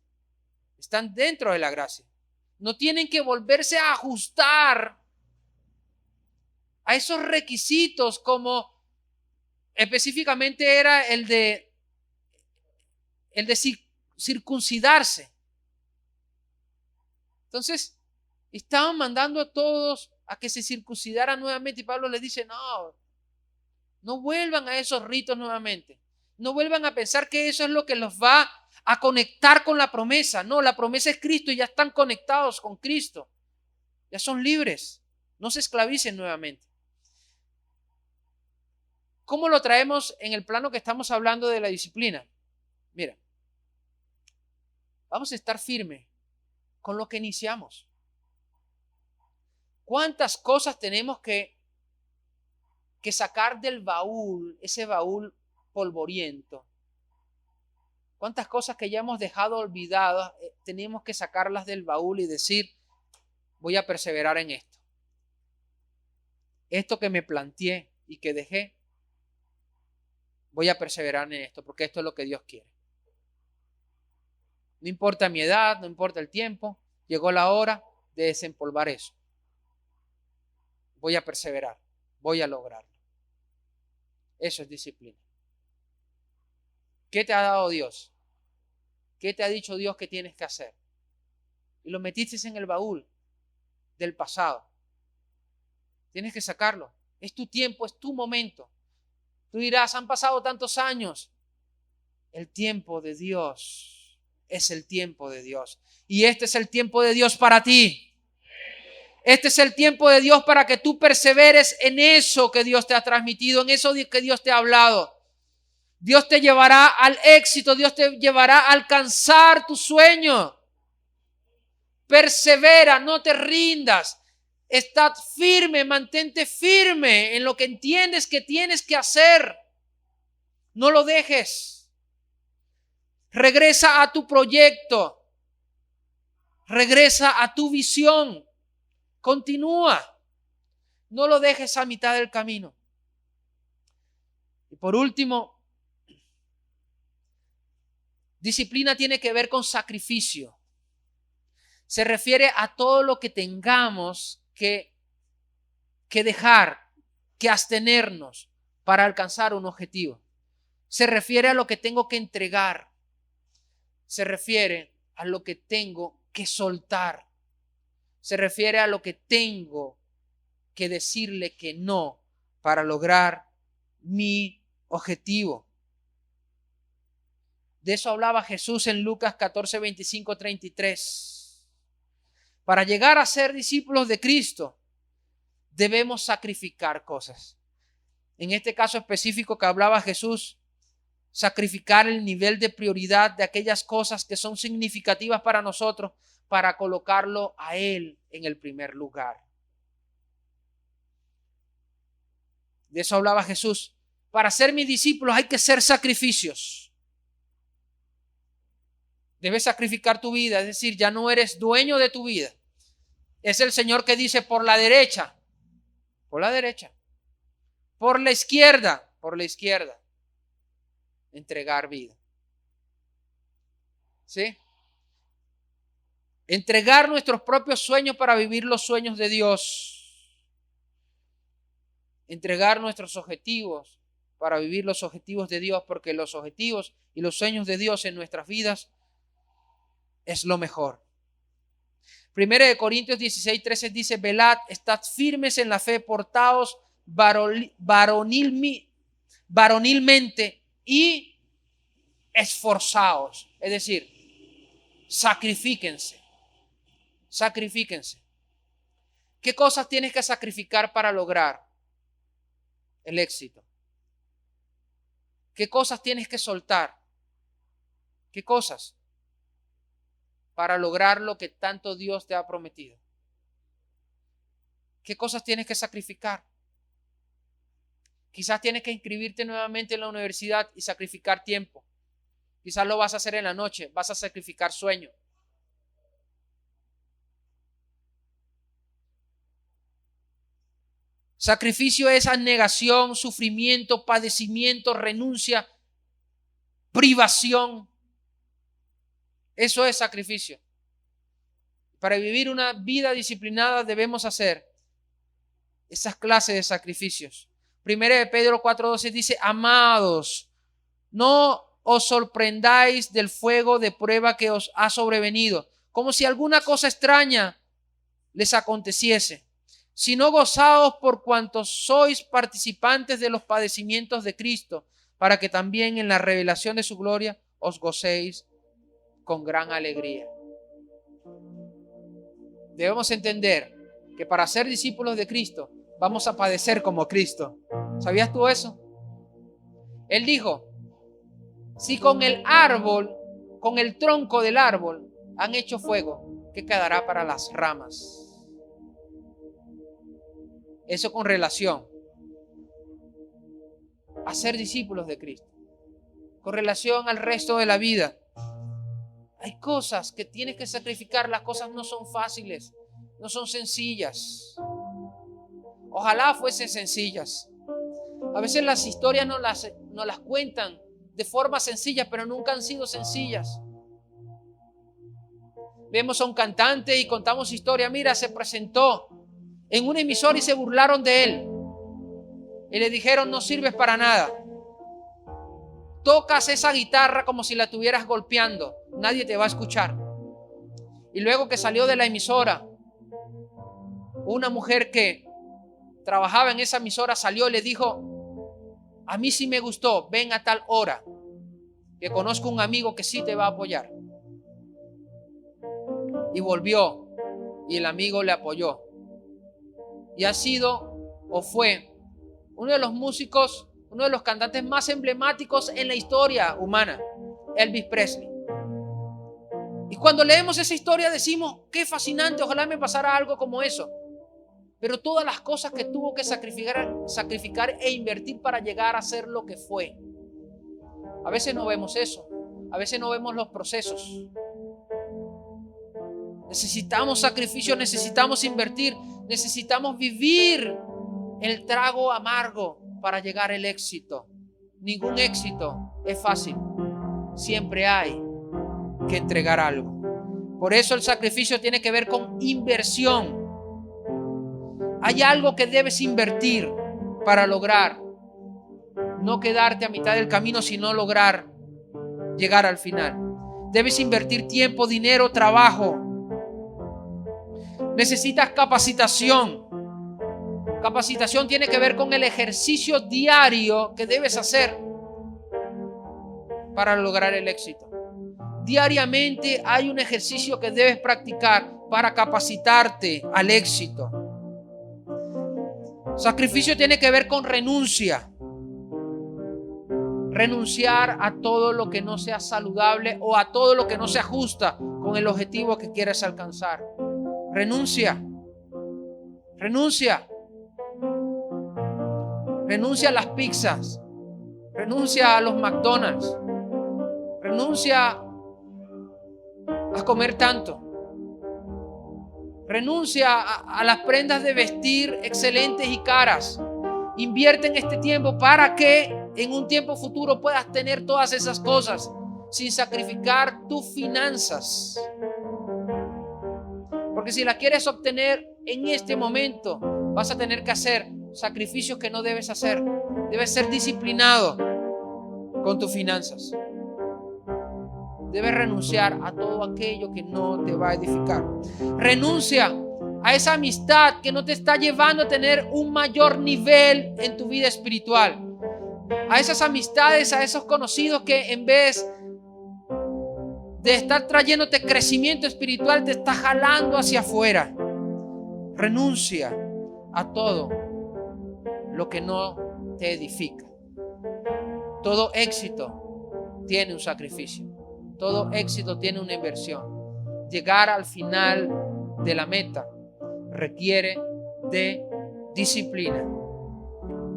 están dentro de la gracia. No tienen que volverse a ajustar a esos requisitos como específicamente era el de circuncidarse. Entonces, estaban mandando a todos a que se circuncidaran nuevamente y Pablo les dice, no vuelvan a esos ritos nuevamente. No vuelvan a pensar que eso es lo que los va a conectar con la promesa. No, la promesa es Cristo y ya están conectados con Cristo. Ya son libres. No se esclavicen nuevamente. ¿Cómo lo traemos en el plano que estamos hablando de la disciplina? Mira, vamos a estar firmes con lo que iniciamos. ¿Cuántas cosas tenemos que sacar del baúl, ese baúl polvoriento? ¿Cuántas cosas que ya hemos dejado olvidadas tenemos que sacarlas del baúl y decir, voy a perseverar en esto? Esto que me planteé y que dejé, voy a perseverar en esto, porque esto es lo que Dios quiere. No importa mi edad, no importa el tiempo, llegó la hora de desempolvar eso. Voy a perseverar, voy a lograrlo. Eso es disciplina. ¿Qué te ha dado Dios? ¿Qué te ha dicho Dios que tienes que hacer? Y lo metiste en el baúl del pasado. Tienes que sacarlo. Es tu tiempo, es tu momento. Tú dirás, han pasado tantos años. El tiempo de Dios es el tiempo de Dios. Y este es el tiempo de Dios para ti. Este es el tiempo de Dios para que tú perseveres en eso que Dios te ha transmitido, en eso que Dios te ha hablado. Dios te llevará al éxito, Dios te llevará a alcanzar tu sueño. Persevera, no te rindas. Estad firme, mantente firme en lo que entiendes que tienes que hacer. No lo dejes. Regresa a tu proyecto. Regresa a tu visión. Continúa. No lo dejes a mitad del camino. Y por último, disciplina tiene que ver con sacrificio. Se refiere a todo lo que tengamos que dejar, que abstenernos para alcanzar un objetivo. Se refiere a lo que tengo que entregar. Se refiere a lo que tengo que soltar. Se refiere a lo que tengo que decirle que no para lograr mi objetivo. De eso hablaba Jesús en Lucas 14, 25, 33. Para llegar a ser discípulos de Cristo, debemos sacrificar cosas. En este caso específico que hablaba Jesús, sacrificar el nivel de prioridad de aquellas cosas que son significativas para nosotros para colocarlo a Él en el primer lugar. De eso hablaba Jesús. Para ser mis discípulos hay que hacer sacrificios. Debes sacrificar tu vida, es decir, ya no eres dueño de tu vida. Es el Señor que dice por la derecha, por la derecha, por la izquierda, entregar vida. ¿Sí? Entregar nuestros propios sueños para vivir los sueños de Dios. Entregar nuestros objetivos para vivir los objetivos de Dios, porque los objetivos y los sueños de Dios en nuestras vidas es lo mejor. 1 Corintios 16:13 dice: velad, estad firmes en la fe, portaos varonilmente y esforzaos. Es decir, sacrifíquense. ¿Qué cosas tienes que sacrificar para lograr el éxito? ¿Qué cosas tienes que soltar? ¿Qué cosas? Para lograr lo que tanto Dios te ha prometido. ¿Qué cosas tienes que sacrificar? Quizás tienes que inscribirte nuevamente en la universidad y sacrificar tiempo. Quizás lo vas a hacer en la noche, vas a sacrificar sueño. Sacrificio es abnegación, sufrimiento, padecimiento, renuncia, privación. Eso es sacrificio. Para vivir una vida disciplinada debemos hacer esas clases de sacrificios. 1 Pedro 4:12 dice: amados, no os sorprendáis del fuego de prueba que os ha sobrevenido, como si alguna cosa extraña les aconteciese, sino gozaos por cuantos sois participantes de los padecimientos de Cristo, para que también en la revelación de su gloria os gocéis con gran alegría. Debemos entender que para ser discípulos de Cristo vamos a padecer como Cristo. ¿Sabías tú eso? Él dijo: si con el árbol, con el tronco del árbol han hecho fuego, ¿qué quedará para las ramas? Eso con relación a ser discípulos de Cristo. Con relación al resto de la vida, hay cosas que tienes que sacrificar. Las cosas no son fáciles, no son sencillas. Ojalá fuesen sencillas. A veces las historias nos las cuentan de forma sencilla, pero nunca han sido sencillas. Vemos a un cantante y contamos historia. Mira, se presentó en una emisora y se burlaron de él. Y le dijeron: no sirves para nada. Tocas esa guitarra como si la estuvieras golpeando. Nadie te va a escuchar. Y luego que salió de la emisora, una mujer que trabajaba en esa emisora salió y le dijo: a mí sí me gustó, ven a tal hora, que conozco un amigo que sí te va a apoyar. Y volvió y el amigo le apoyó. Y ha sido o fue uno de los músicos, uno de los cantantes más emblemáticos en la historia humana, Elvis Presley. Y cuando leemos esa historia decimos: qué fascinante, ojalá me pasara algo como eso. Pero todas las cosas que tuvo que sacrificar e invertir para llegar a ser lo que fue. A veces no vemos eso, a veces no vemos los procesos. Necesitamos sacrificio, necesitamos invertir, necesitamos vivir el trago amargo para llegar al éxito. Ningún éxito es fácil, siempre hay que entregar algo. Por eso el sacrificio tiene que ver con inversión. Hay algo que debes invertir para lograr no quedarte a mitad del camino, sino lograr llegar al final. Debes invertir tiempo, dinero, trabajo. Necesitas capacitación. Capacitación tiene que ver con el ejercicio diario que debes hacer para lograr el éxito. Diariamente hay un ejercicio que debes practicar para capacitarte al éxito. Sacrificio tiene que ver con renuncia. Renunciar a todo lo que no sea saludable o a todo lo que no se ajusta con el objetivo que quieres alcanzar. Renuncia. Renuncia. Renuncia a las pizzas. Renuncia a los McDonald's. Renuncia a comer tanto. Renuncia a las prendas de vestir excelentes y caras. Invierte en este tiempo para que en un tiempo futuro puedas tener todas esas cosas sin sacrificar tus finanzas. Porque si las quieres obtener en este momento, vas a tener que hacer sacrificios que no debes hacer. Debes ser disciplinado con tus finanzas. Debes renunciar a todo aquello que no te va a edificar. Renuncia a esa amistad que no te está llevando a tener un mayor nivel en tu vida espiritual. A esas amistades, a esos conocidos que en vez de estar trayéndote crecimiento espiritual, te está jalando hacia afuera. Renuncia a todo lo que no te edifica. Todo éxito tiene un sacrificio. Todo éxito tiene una inversión. Llegar al final de la meta requiere de disciplina.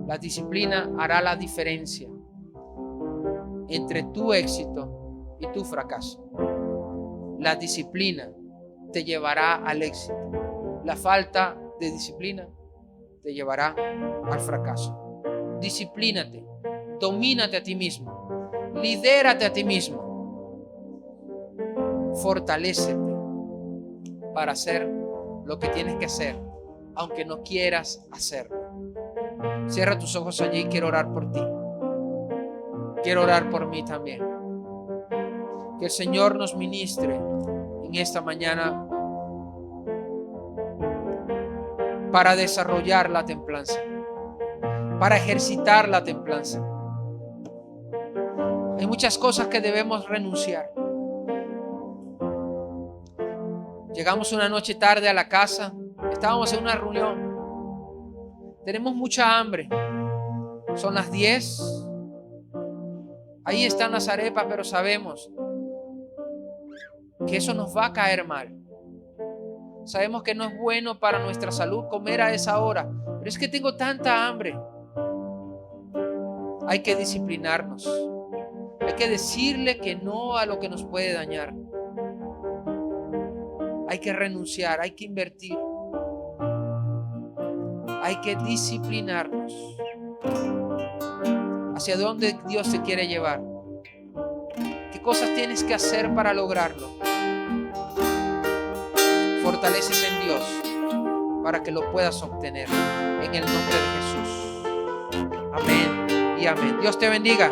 La disciplina hará la diferencia entre tu éxito y tu fracaso. La disciplina te llevará al éxito. La falta de disciplina te llevará al fracaso. Disciplínate, domínate a ti mismo, lidérate a ti mismo. Fortalécete para hacer lo que tienes que hacer, aunque no quieras hacerlo. Cierra tus ojos allí y quiero orar por ti. Quiero orar por mí también. Que el Señor nos ministre en esta mañana para desarrollar la templanza, para ejercitar la templanza. Hay muchas cosas que debemos renunciar. Llegamos una noche tarde a la casa, estábamos en una reunión, tenemos mucha hambre, son las 10, ahí están las arepas, pero sabemos que eso nos va a caer mal. Sabemos que no es bueno para nuestra salud comer a esa hora, pero es que tengo tanta hambre. Hay que disciplinarnos, hay que decirle que no a lo que nos puede dañar. Hay que renunciar, hay que invertir. Hay que disciplinarnos. ¿Hacia dónde Dios te quiere llevar? ¿Qué cosas tienes que hacer para lograrlo? Fortaleces en Dios para que lo puedas obtener en el nombre de Jesús. Amén y amén. Dios te bendiga.